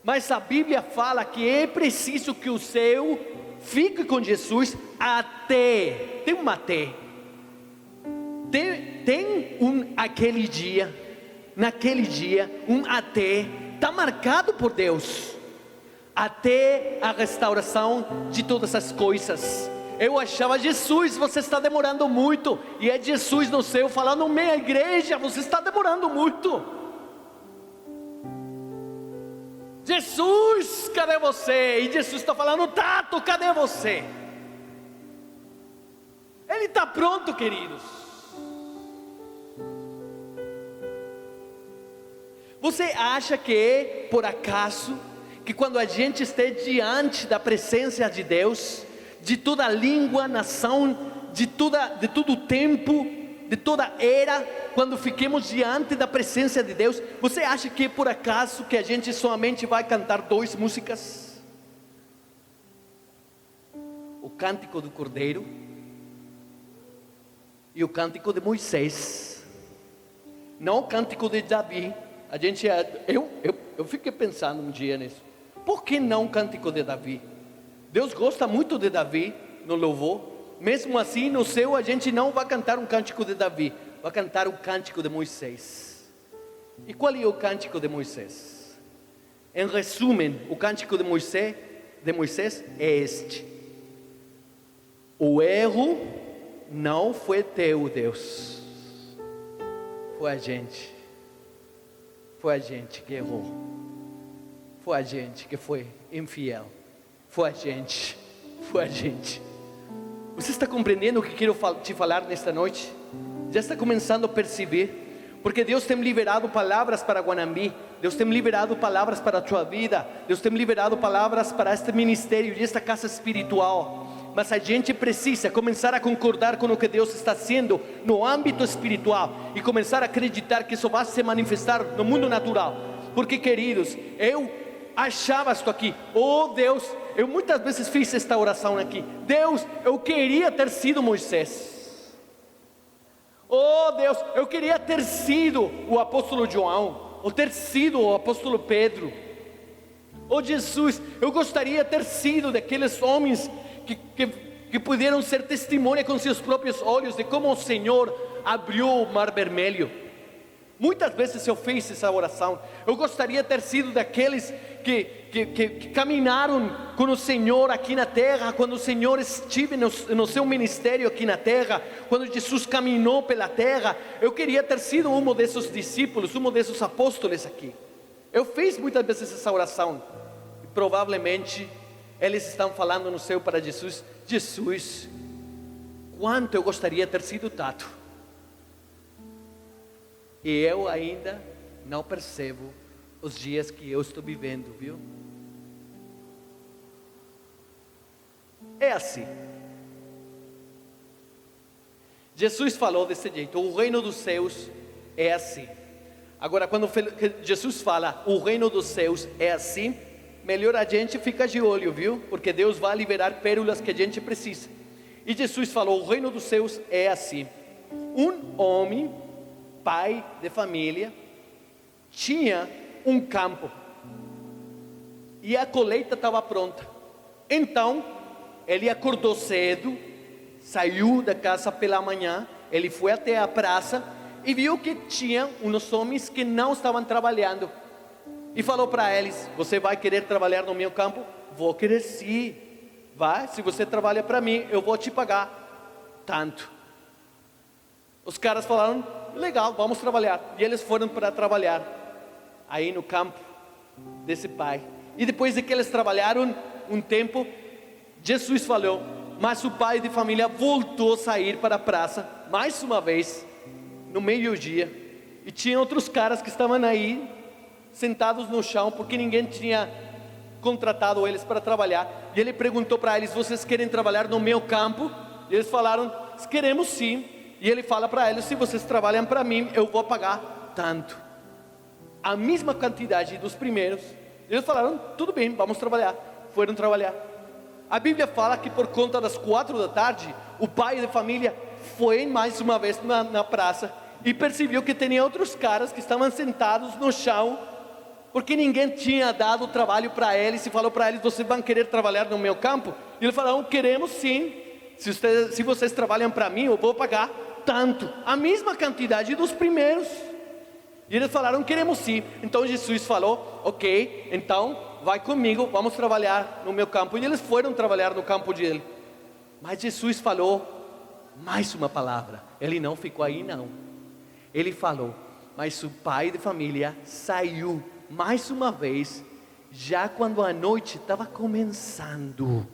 Mas a Bíblia fala que é preciso que o céu fique com Jesus até. Tem um até. Tem um aquele dia. Naquele dia, um até. Está marcado por Deus. Até a restauração de todas as coisas. Eu achava, Jesus, você está demorando muito. E é Jesus no céu falando, minha igreja, você está demorando muito. Jesus, cadê você? E Jesus está falando, Tato, cadê você? Ele está pronto, queridos. Você acha que é por acaso que quando a gente estiver diante da presença de Deus, de toda língua, nação, de todo tempo, de toda era, quando fiquemos diante da presença de Deus, você acha que é por acaso que a gente somente vai cantar 2 músicas? O Cântico do Cordeiro e o Cântico de Moisés, não o Cântico de Davi. Eu fiquei pensando um dia nisso. Por que não o Cântico de Davi? Deus gosta muito de Davi no louvor. Mesmo assim, no céu a gente não vai cantar um Cântico de Davi, vai cantar o Cântico de Moisés. E qual é o Cântico de Moisés? Em resumo, o Cântico de Moisés é este: o erro não foi teu, Deus, foi a gente. Foi a gente que errou. Foi a gente que foi infiel. Foi a gente. Foi a gente. Você está compreendendo o que quero te falar nesta noite? Já está começando a perceber? Porque Deus tem liberado palavras para Guanambi. Deus tem liberado palavras para a tua vida. Deus tem liberado palavras para este ministério e esta casa espiritual. Mas a gente precisa começar a concordar com o que Deus está fazendo no âmbito espiritual e começar a acreditar que isso vai se manifestar no mundo natural. Porque, queridos, eu achava isto aqui, oh Deus, eu muitas vezes fiz esta oração aqui: Deus, eu queria ter sido Moisés. Oh Deus, eu queria ter sido o apóstolo João, ou ter sido o apóstolo Pedro. Oh Jesus, eu gostaria de ter sido daqueles homens que puderam ser testemunha com seus próprios olhos de como o Senhor abriu o mar vermelho. Muitas vezes eu fiz essa oração. Eu gostaria de ter sido daqueles que caminharam com o Senhor aqui na terra, quando o Senhor esteve no seu ministério aqui na terra, quando Jesus caminhou pela terra. Eu queria ter sido um desses discípulos, um desses apóstolos aqui. Eu fiz muitas vezes essa oração. E provavelmente eles estão falando no céu para Jesus: Jesus, quanto eu gostaria de ter sido Tato. E eu ainda não percebo os dias que eu estou vivendo, viu? É assim. Jesus falou desse jeito: o reino dos céus é assim. Agora, quando Jesus fala o reino dos céus é assim, melhor a gente fica de olho, viu? Porque Deus vai liberar pérolas que a gente precisa. E Jesus falou: o reino dos céus é assim. Um homem, pai de família, tinha um campo e a colheita estava pronta. Então ele acordou cedo, saiu da casa pela manhã, ele foi até a praça e viu que tinha uns homens que não estavam trabalhando. E falou para eles: você vai querer trabalhar no meu campo? Vou querer sim. Vai, se você trabalha para mim, eu vou te pagar tanto. Os caras falaram: legal, vamos trabalhar. E eles foram para trabalhar aí no campo desse pai. E depois de que eles trabalharam um tempo, Jesus falou, mas o pai de família voltou a sair para a praça, mais uma vez, no meio-dia, e tinha outros caras que estavam aí, sentados no chão, porque ninguém tinha contratado eles para trabalhar, e ele perguntou para eles, vocês querem trabalhar no meu campo? E eles falaram, queremos sim. E ele fala para eles, se vocês trabalham para mim, eu vou pagar tanto, a mesma quantidade dos primeiros. Eles falaram, tudo bem, vamos trabalhar. Foram trabalhar. A Bíblia fala que por conta das 4 da tarde, o pai de família foi mais uma vez na praça, e percebeu que tinha outros caras que estavam sentados no chão, porque ninguém tinha dado trabalho para eles, e falou para eles, vocês vão querer trabalhar no meu campo? E eles falaram, queremos sim, se vocês trabalham para mim, eu vou pagar tanto, a mesma quantidade dos primeiros. E eles falaram, queremos sim. Então Jesus falou, ok, então vai comigo, vamos trabalhar no meu campo. E eles foram trabalhar no campo dele. Mas Jesus falou mais uma palavra, ele não ficou aí não. Ele falou, mas o pai de família saiu mais uma vez, já quando a noite estava começando,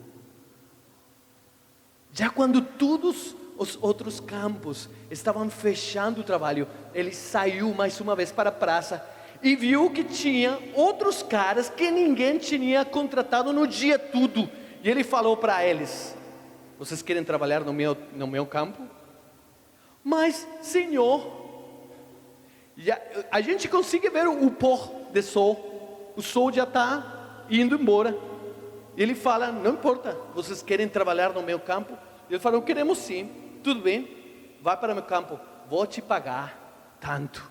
já quando todos os outros campos estavam fechando o trabalho, ele saiu mais uma vez para a praça, e viu que tinha outros caras que ninguém tinha contratado no dia todo, e ele falou para eles, vocês querem trabalhar no meu campo? Mas Senhor, a gente consegue ver o pôr do sol, o sol já está indo embora. Ele fala, não importa, vocês querem trabalhar no meu campo? Ele falou, queremos sim, tudo bem, vai para o meu campo, vou te pagar tanto,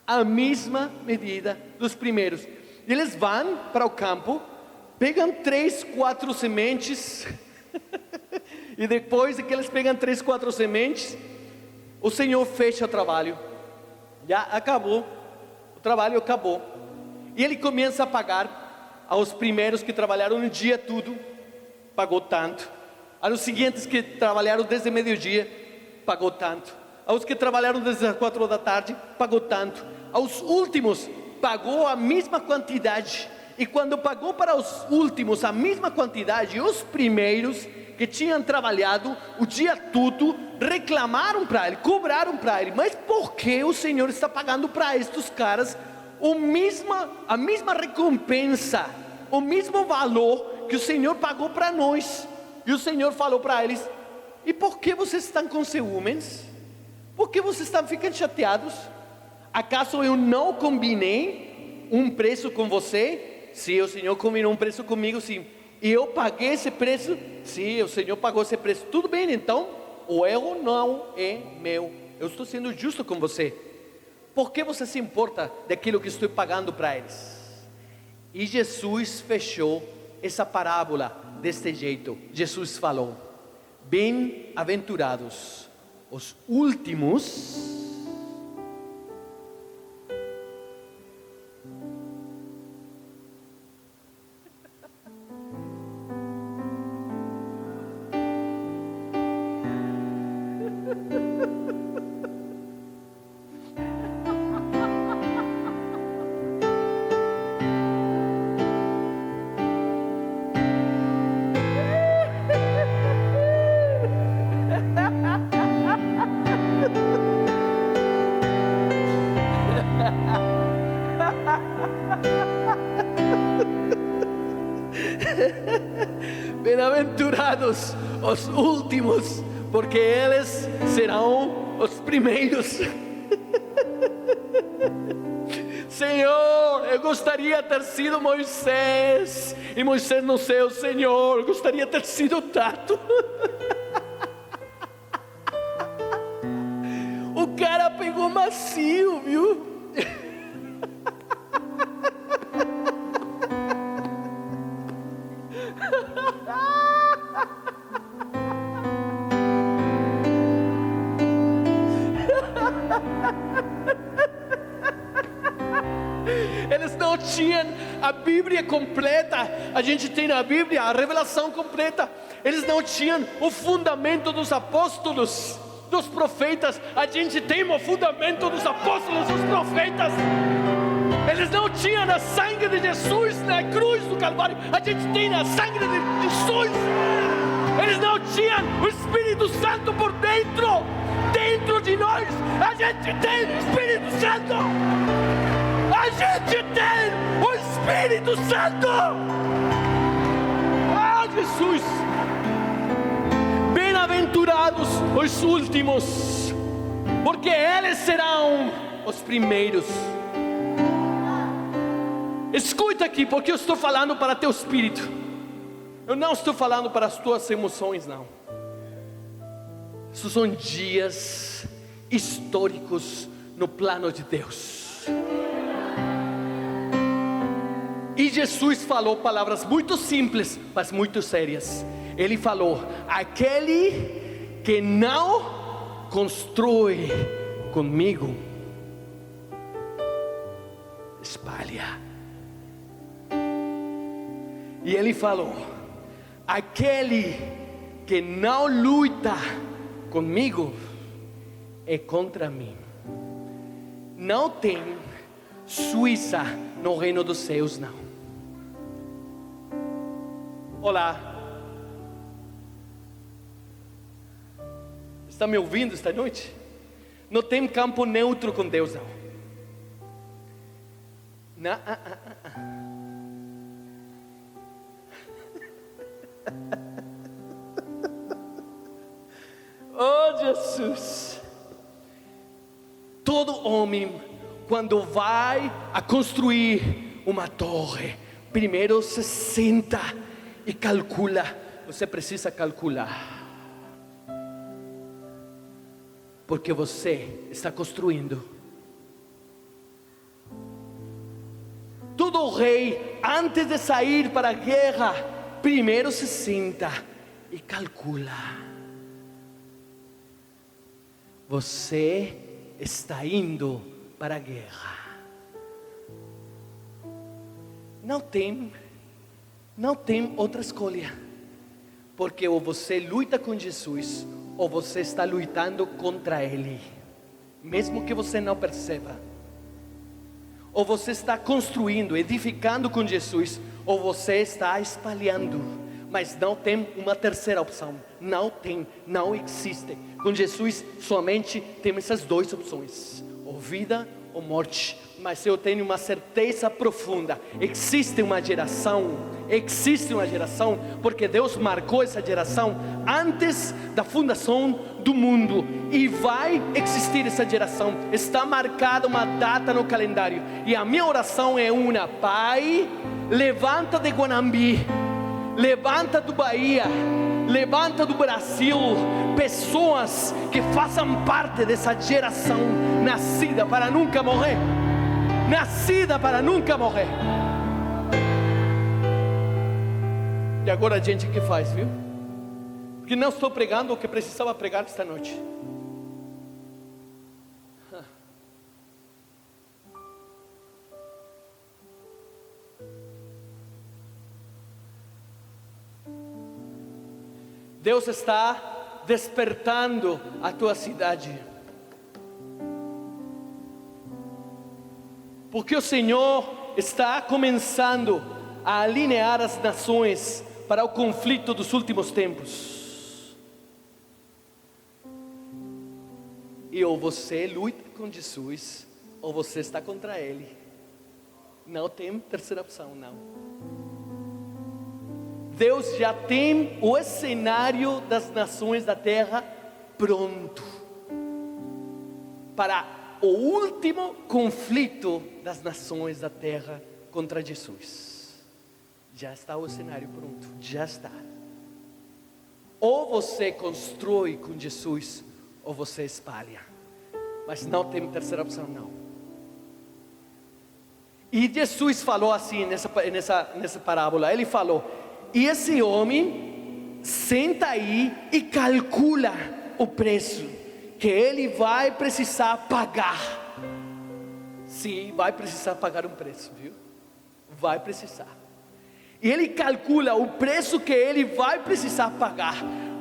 a mesma medida dos primeiros. Eles vão para o campo, pegam 3, 4 sementes, e depois que eles pegam 3, 4 sementes, o Senhor fecha o trabalho, já acabou, o trabalho acabou, e ele começa a pagar aos primeiros que trabalharam um dia todo, pagou tanto, aos seguintes que trabalharam desde meio-dia, pagou tanto, aos que trabalharam desde as 4 da tarde, pagou tanto, aos últimos, pagou a mesma quantidade, e quando pagou para os últimos a mesma quantidade, os primeiros que tinham trabalhado o dia todo, reclamaram para ele, cobraram para ele, mas por que o Senhor está pagando para estes caras a mesma recompensa, o mesmo valor que o Senhor pagou para nós? E o Senhor falou para eles, e por que vocês estão com ciúmes? Por que vocês estão ficando chateados? Acaso eu não combinei um preço com você? Sim, o Senhor combinou um preço comigo, sim. E eu paguei esse preço? Sim, o Senhor pagou esse preço. Tudo bem, então, o erro não é meu. Eu estou sendo justo com você. Por que você se importa daquilo que estou pagando para eles? E Jesus fechou essa parábola deste jeito. Jesus falou, bem-aventurados os últimos bem-aventurados os últimos, porque eles serão os primeiros. Senhor, eu gostaria de ter sido Moisés, e Moisés no céu, Senhor, eu gostaria de ter sido Tato. O cara pegou macio, viu? Eles não tinham a Bíblia completa. A gente tem na Bíblia a revelação completa. Eles não tinham o fundamento dos apóstolos, dos profetas. A gente tem o fundamento dos apóstolos, dos profetas. Eles não tinha a sangue de Jesus na cruz do Calvário, a gente tem a sangue de Jesus. Eles não tinham o Espírito Santo por dentro de nós. A gente tem o Espírito Santo. A gente tem o Espírito Santo. Ah, Jesus. Bem-aventurados os últimos, porque eles serão os primeiros. Escuta aqui, porque eu estou falando para teu espírito. Eu não estou falando para as tuas emoções, não. Esses são dias históricos no plano de Deus. E Jesus falou palavras muito simples, mas muito sérias. Ele falou: aquele que não constrói comigo, espalha. E ele falou: aquele que não luta comigo é contra mim. Não tem Suíça no reino dos céus, não. Olá. Está me ouvindo esta noite? Não tem campo neutro com Deus, não. Oh, Jesus. Todo homem, quando vai a construir uma torre, primeiro se senta e calcula. Você precisa calcular, porque você está construindo. Todo rei, antes de sair para a guerra, primeiro se senta e calcula. Você está indo para a guerra. Não tem outra escolha. Porque ou você luta com Jesus, ou você está lutando contra Ele, mesmo que você não perceba. Ou você está construindo, edificando com Jesus, ou você está espalhando. Mas não tem uma terceira opção. Não tem, não existe. Com Jesus somente tem essas duas opções: ou vida ou morte. Mas eu tenho uma certeza profunda: existe uma geração, porque Deus marcou essa geração antes da fundação do mundo, e vai existir essa geração. Está marcada uma data no calendário, e a minha oração é uma: Pai, levanta de Guanambi, levanta do Bahia, levanta do Brasil, pessoas que façam parte dessa geração nascida para nunca morrer. Nascida para nunca morrer. E agora a gente que faz, viu? Porque não estou pregando o que precisava pregar esta noite. Deus está despertando a tua cidade, porque o Senhor está começando a alinhar as nações para o conflito dos últimos tempos. E ou você luta com Jesus, ou você está contra Ele. Não tem terceira opção, não. Deus já tem o cenário das nações da terra pronto para o último conflito das nações da terra contra Jesus. Já está o cenário pronto, já está. Ou você constrói com Jesus, ou você espalha. Mas não tem terceira opção, não. E Jesus falou assim nessa parábola. Ele falou: e esse homem senta aí e calcula o preço que ele vai precisar pagar. Sim, vai precisar pagar um preço, viu? Vai precisar. E ele calcula o preço que ele vai precisar pagar,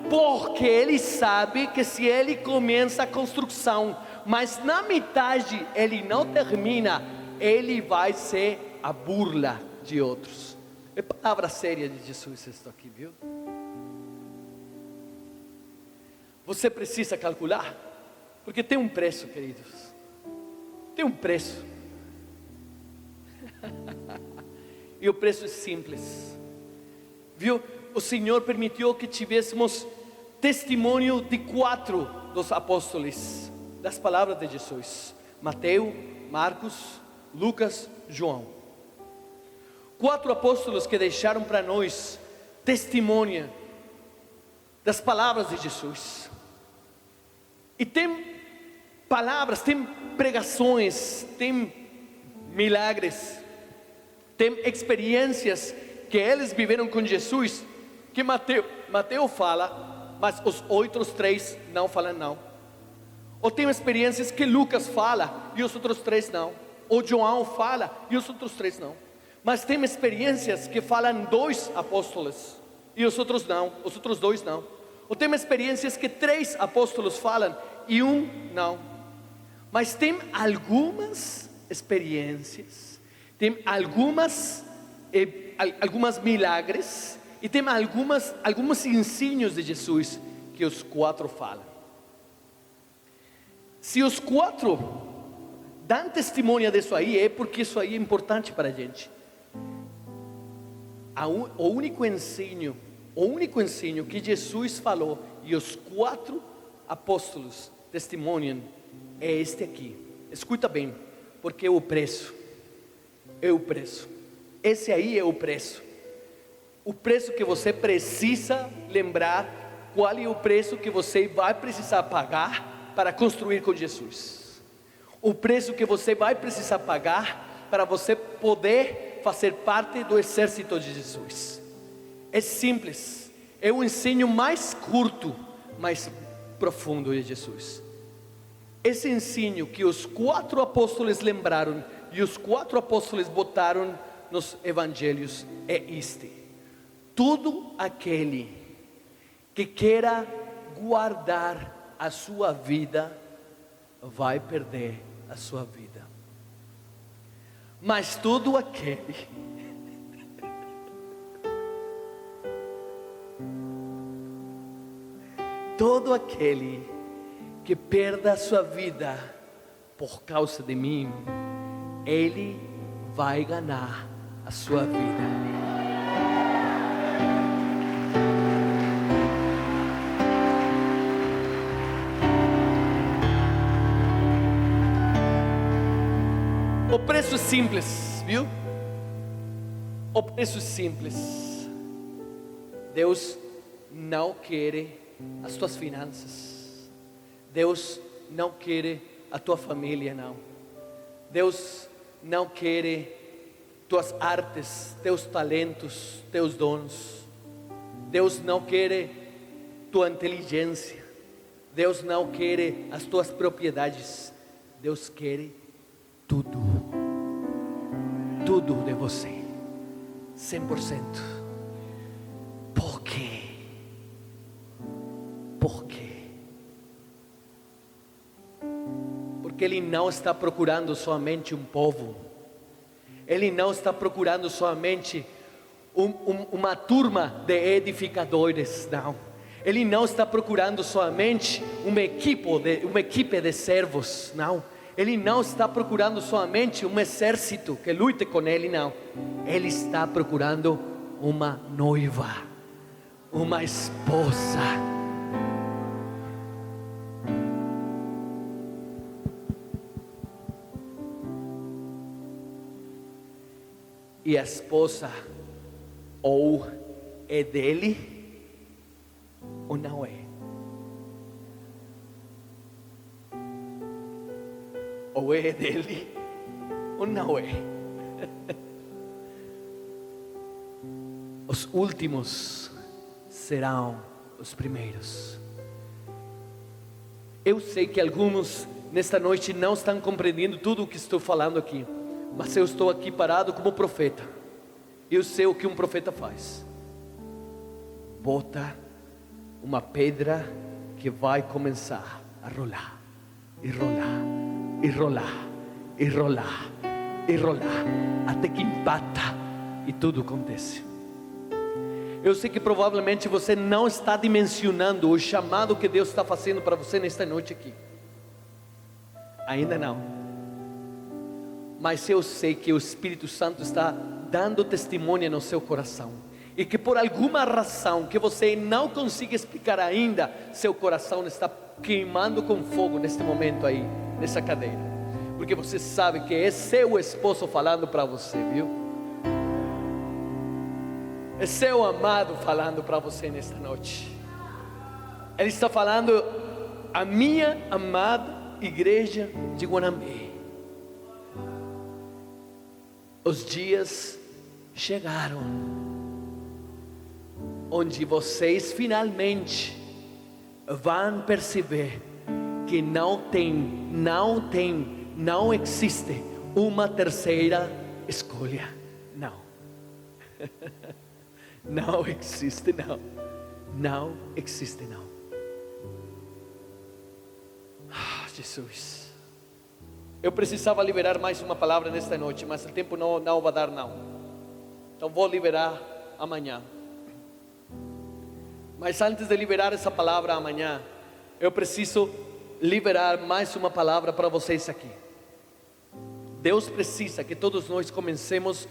porque ele sabe que se ele começa a construção, mas na metade ele não termina, ele vai ser a burla de outros. É palavra séria de Jesus isso aqui, viu? Você precisa calcular, porque tem um preço, queridos. Tem um preço. E o preço é simples. Viu? O Senhor permitiu que tivéssemos testemunho de 4 dos apóstolos, das palavras de Jesus: Mateus, Marcos, Lucas, João. 4 apóstolos que deixaram para nós testemunha das palavras de Jesus. E tem palavras, tem pregações, tem milagres, tem experiências que eles viveram com Jesus, que Mateus fala, mas os outros 3 não falam não. Ou tem experiências que Lucas fala e os outros 3 não. Ou João fala e os outros 3 não. Mas tem experiências que falam 2 apóstolos e os outros não, os outros 2 não. Ou tem experiências que 3 apóstolos falam e 1 não. Mas tem algumas experiências, tem algumas milagres, e tem alguns ensinos de Jesus que os 4 falam. Se os 4 dão testemunha disso aí, é porque isso aí é importante para a gente. O único ensino que Jesus falou e os 4 apóstolos testemunham é este aqui. Escuta bem, porque é o preço. Esse aí é o preço. O preço que você precisa lembrar. Qual é o preço que você vai precisar pagar para construir com Jesus? O preço que você vai precisar pagar para você poder fazer parte do exército de Jesus. É simples. É o ensino mais curto, mais profundo de Jesus. Esse ensino que os 4 apóstolos lembraram e os 4 apóstolos botaram nos evangelhos é este: todo aquele que queira guardar a sua vida vai perder a sua vida, mas todo aquele que perda a sua vida por causa de mim, ele vai ganhar a sua vida. O preço é simples, viu? O preço é simples. Deus não quer as tuas finanças. Deus não quer a tua família, não. Deus não quer tuas artes, teus talentos, teus dons. Deus não quer tua inteligência. Deus não quer as tuas propriedades. Deus quer tudo. Tudo de você. 100%. Por quê? Por quê? Porque Ele não está procurando somente um povo. Ele não está procurando somente uma turma de edificadores, não. Ele não está procurando somente uma equipe de servos, não. Ele não está procurando somente um exército que lute com Ele, não. Ele está procurando uma noiva, uma esposa. E a esposa ou é dele ou não é. Ou é dele ou não é. Os últimos serão os primeiros. Eu sei que alguns nesta noite não estão compreendendo tudo o que estou falando aqui, mas eu estou aqui parado como profeta. Eu sei o que um profeta faz. Bota uma pedra que vai começar a rolar, e rolar, e rolar, e rolar, e rolar, até que impacta e tudo acontece. Eu sei que provavelmente você não está dimensionando o chamado que Deus está fazendo para você nesta noite aqui. Ainda não. Mas eu sei que o Espírito Santo está dando testemunho no seu coração. E que por alguma razão que você não consiga explicar ainda, seu coração está queimando com fogo neste momento aí, nessa cadeira. Porque você sabe que é seu esposo falando para você, viu? É seu amado falando para você nesta noite. Ele está falando: a minha amada igreja de Guanambi, os dias chegaram onde vocês finalmente vão perceber que não existe uma terceira escolha. Não. Não existe, não. Não existe, não. Jesus. Eu precisava liberar mais uma palavra nesta noite, mas o tempo não vai dar, não. Então vou liberar amanhã. Mas antes de liberar essa palavra amanhã, eu preciso liberar mais uma palavra para vocês aqui. Deus precisa que todos nós comecemos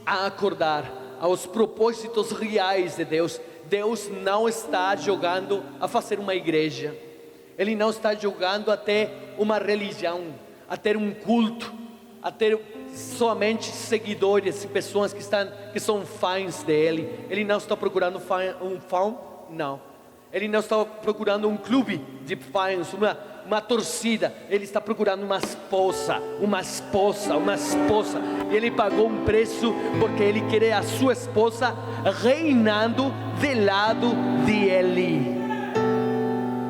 a acordar aos propósitos reais de Deus. Deus não está jogando a fazer uma igreja. Ele não está jogando a ter uma religião, a ter um culto, a ter somente seguidores e pessoas que são fãs dele. Ele não está procurando um fã, não. Ele não está procurando um clube de fãs, uma torcida. Ele está procurando uma esposa. E ele pagou um preço porque ele quer a sua esposa reinando do lado dele.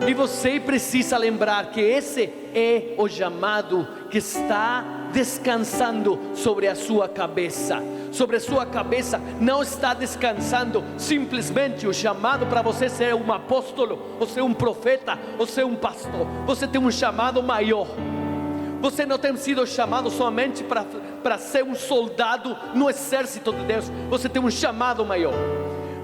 E você precisa lembrar que esse é o chamado que está descansando sobre a sua cabeça. Sobre a sua cabeça não está descansando simplesmente o chamado para você ser um apóstolo, ou ser um profeta, ou ser um pastor. Você tem um chamado maior. Você não tem sido chamado somente para ser um soldado no exército de Deus. Você tem um chamado maior.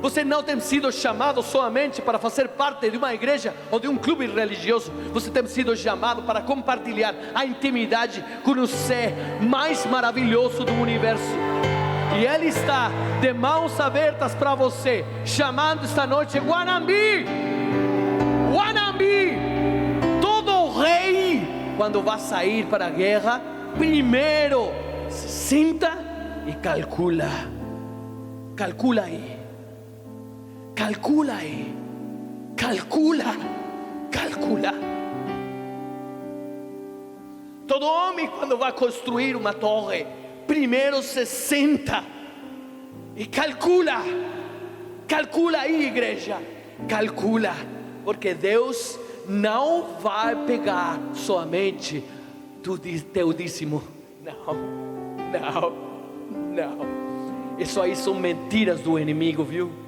Você não tem sido chamado somente para fazer parte de uma igreja ou de um clube religioso. Você tem sido chamado para compartilhar a intimidade com o ser mais maravilhoso do universo. E Ele está de mãos abertas para você, chamando esta noite: Guanambi, Guanambi. Todo rei, quando vai sair para a guerra, primeiro se senta e calcula. Calcula aí. Calcula aí, calcula. Todo homem, quando vai construir uma torre, primeiro se senta e calcula. Calcula aí, igreja, calcula, porque Deus não vai pegar somente teu dízimo. Não. Isso aí são mentiras do inimigo, viu?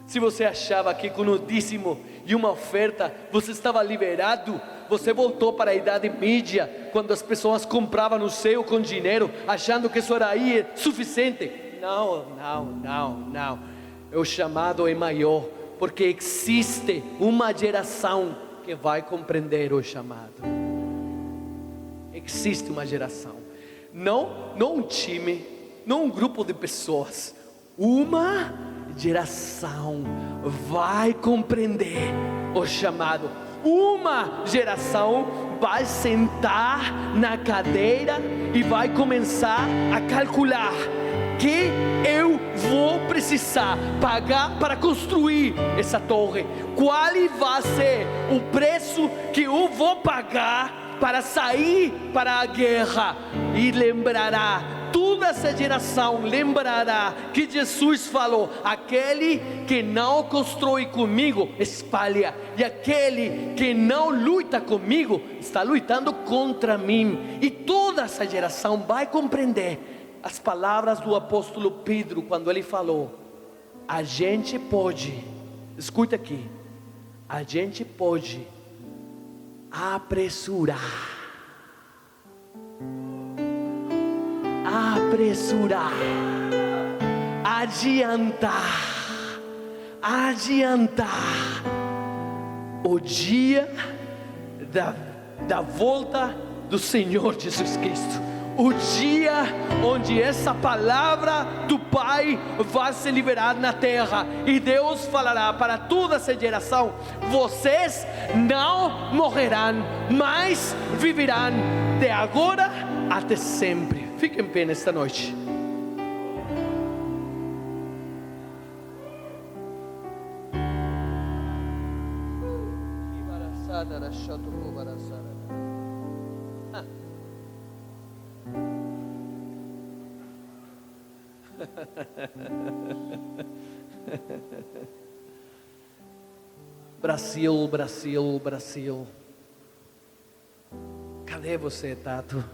Se você achava que com o dízimo e uma oferta você estava liberado, você voltou para a idade média, quando as pessoas compravam o céu com dinheiro, achando que isso era aí suficiente. Não. O chamado é maior, porque existe uma geração que vai compreender o chamado. Existe uma geração, não um time, não um grupo de pessoas, uma geração vai compreender o chamado. Uma geração vai sentar na cadeira e vai começar a calcular: que eu vou precisar pagar para construir essa torre? Qual vai ser o preço que eu vou pagar para sair para a guerra? E lembrará, toda essa geração lembrará que Jesus falou: aquele que não constrói comigo espalha, e aquele que não luta comigo está lutando contra mim. E toda essa geração vai compreender as palavras do apóstolo Pedro, quando ele falou: a gente pode, escuta aqui, a gente pode apressurar, adiantar o dia da volta do Senhor Jesus Cristo. O dia onde essa palavra do Pai vai se liberar na terra, e Deus falará para toda essa geração: vocês não morrerão, mas viverão de agora até sempre. Fique em pé nesta noite. Brasil, Brasil, Brasil. Cadê você, Tato?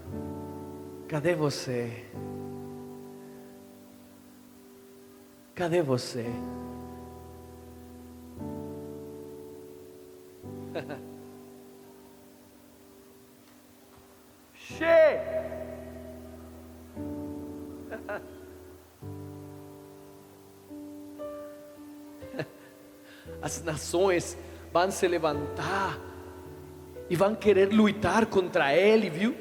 Cadê você? Cadê você? Che! As nações vão se levantar e vão querer lutar contra ele, viu?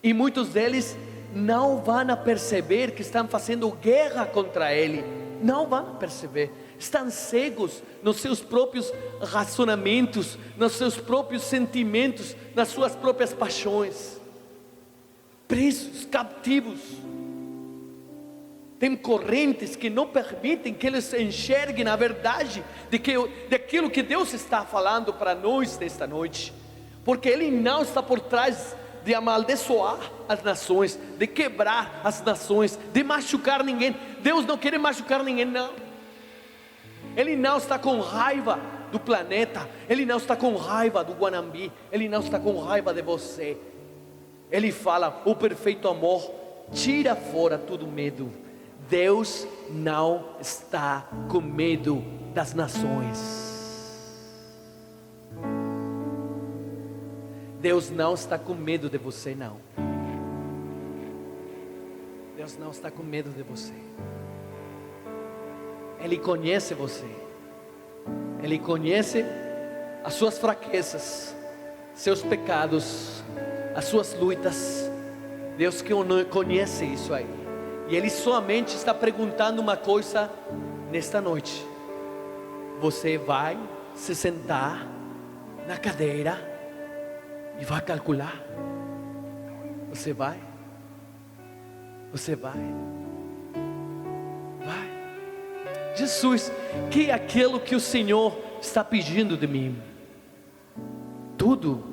E muitos deles não vão perceber que estão fazendo guerra contra ele. Não vão perceber. Estão cegos nos seus próprios razonamentos, nos seus próprios sentimentos, nas suas próprias paixões. Presos, cativos. Tem correntes que não permitem que eles enxerguem a verdade daquilo que Deus está falando para nós nesta noite. Porque Ele não está por trás de amaldiçoar as nações, de quebrar as nações, de machucar ninguém. Deus não quer machucar ninguém, não. Ele não está com raiva do planeta. Ele não está com raiva do Guanambi. Ele não está com raiva de você. Ele fala: o perfeito amor tira fora todo medo. Deus não está com medo das nações. Deus não está com medo de você, não. Deus não está com medo de você. Ele conhece você. Ele conhece as suas fraquezas, seus pecados, as suas lutas. Deus que conhece isso aí. E Ele somente está perguntando uma coisa nesta noite: você vai se sentar na cadeira e vai calcular? Você vai? Você vai? Vai. Jesus, que é aquilo que o Senhor está pedindo de mim? Tudo.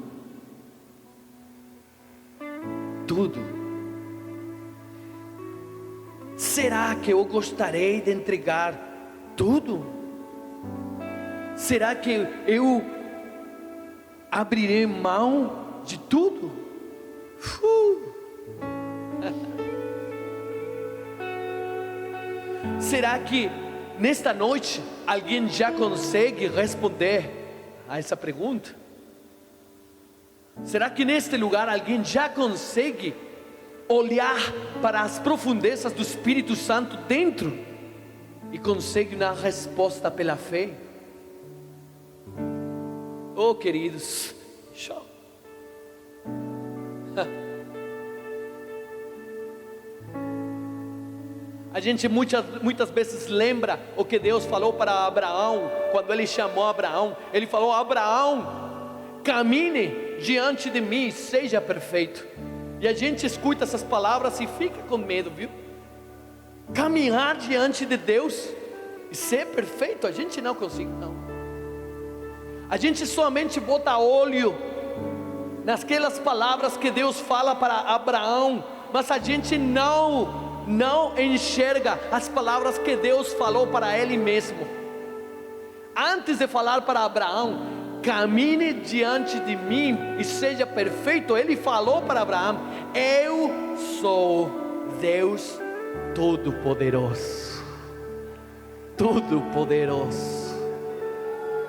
Tudo. Será que eu gostaria de entregar tudo? Será que eu abrirei mão de tudo? Será que nesta noite alguém já consegue responder a essa pergunta? Será que neste lugar alguém já consegue olhar para as profundezas do Espírito Santo dentro e consegue uma resposta pela fé? Oh, queridos, show. A gente muitas vezes lembra o que Deus falou para Abraão, quando Ele chamou Abraão. Ele falou: Abraão, camine diante de mim, seja perfeito. E a gente escuta essas palavras e fica com medo, viu? Caminhar diante de Deus e ser perfeito, a gente não consegue, não. A gente somente bota olho nasquelas palavras que Deus fala para Abraão, mas a gente não enxerga as palavras que Deus falou para Ele mesmo. Antes de falar para Abraão: camine diante de mim e seja perfeito, Ele falou para Abraão: eu sou Deus Todo-Poderoso. Todo-Poderoso.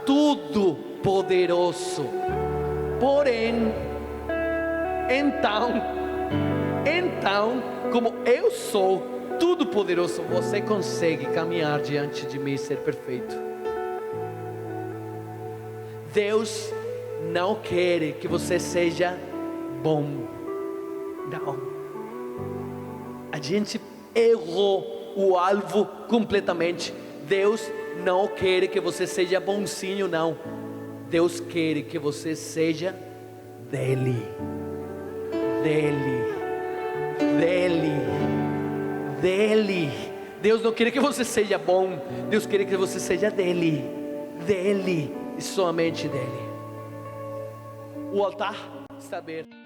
Todo-Poderoso. Porém, então então, como eu sou tudo poderoso, você consegue caminhar diante de mim e ser perfeito. Deus não quer que você seja bom. Não. A gente errou o alvo completamente. Deus não quer que você seja bonzinho, não. Deus quer que você seja dele. Dele. Deus não quer que você seja bom. Deus quer que você seja dele e somente dele. O altar está aberto.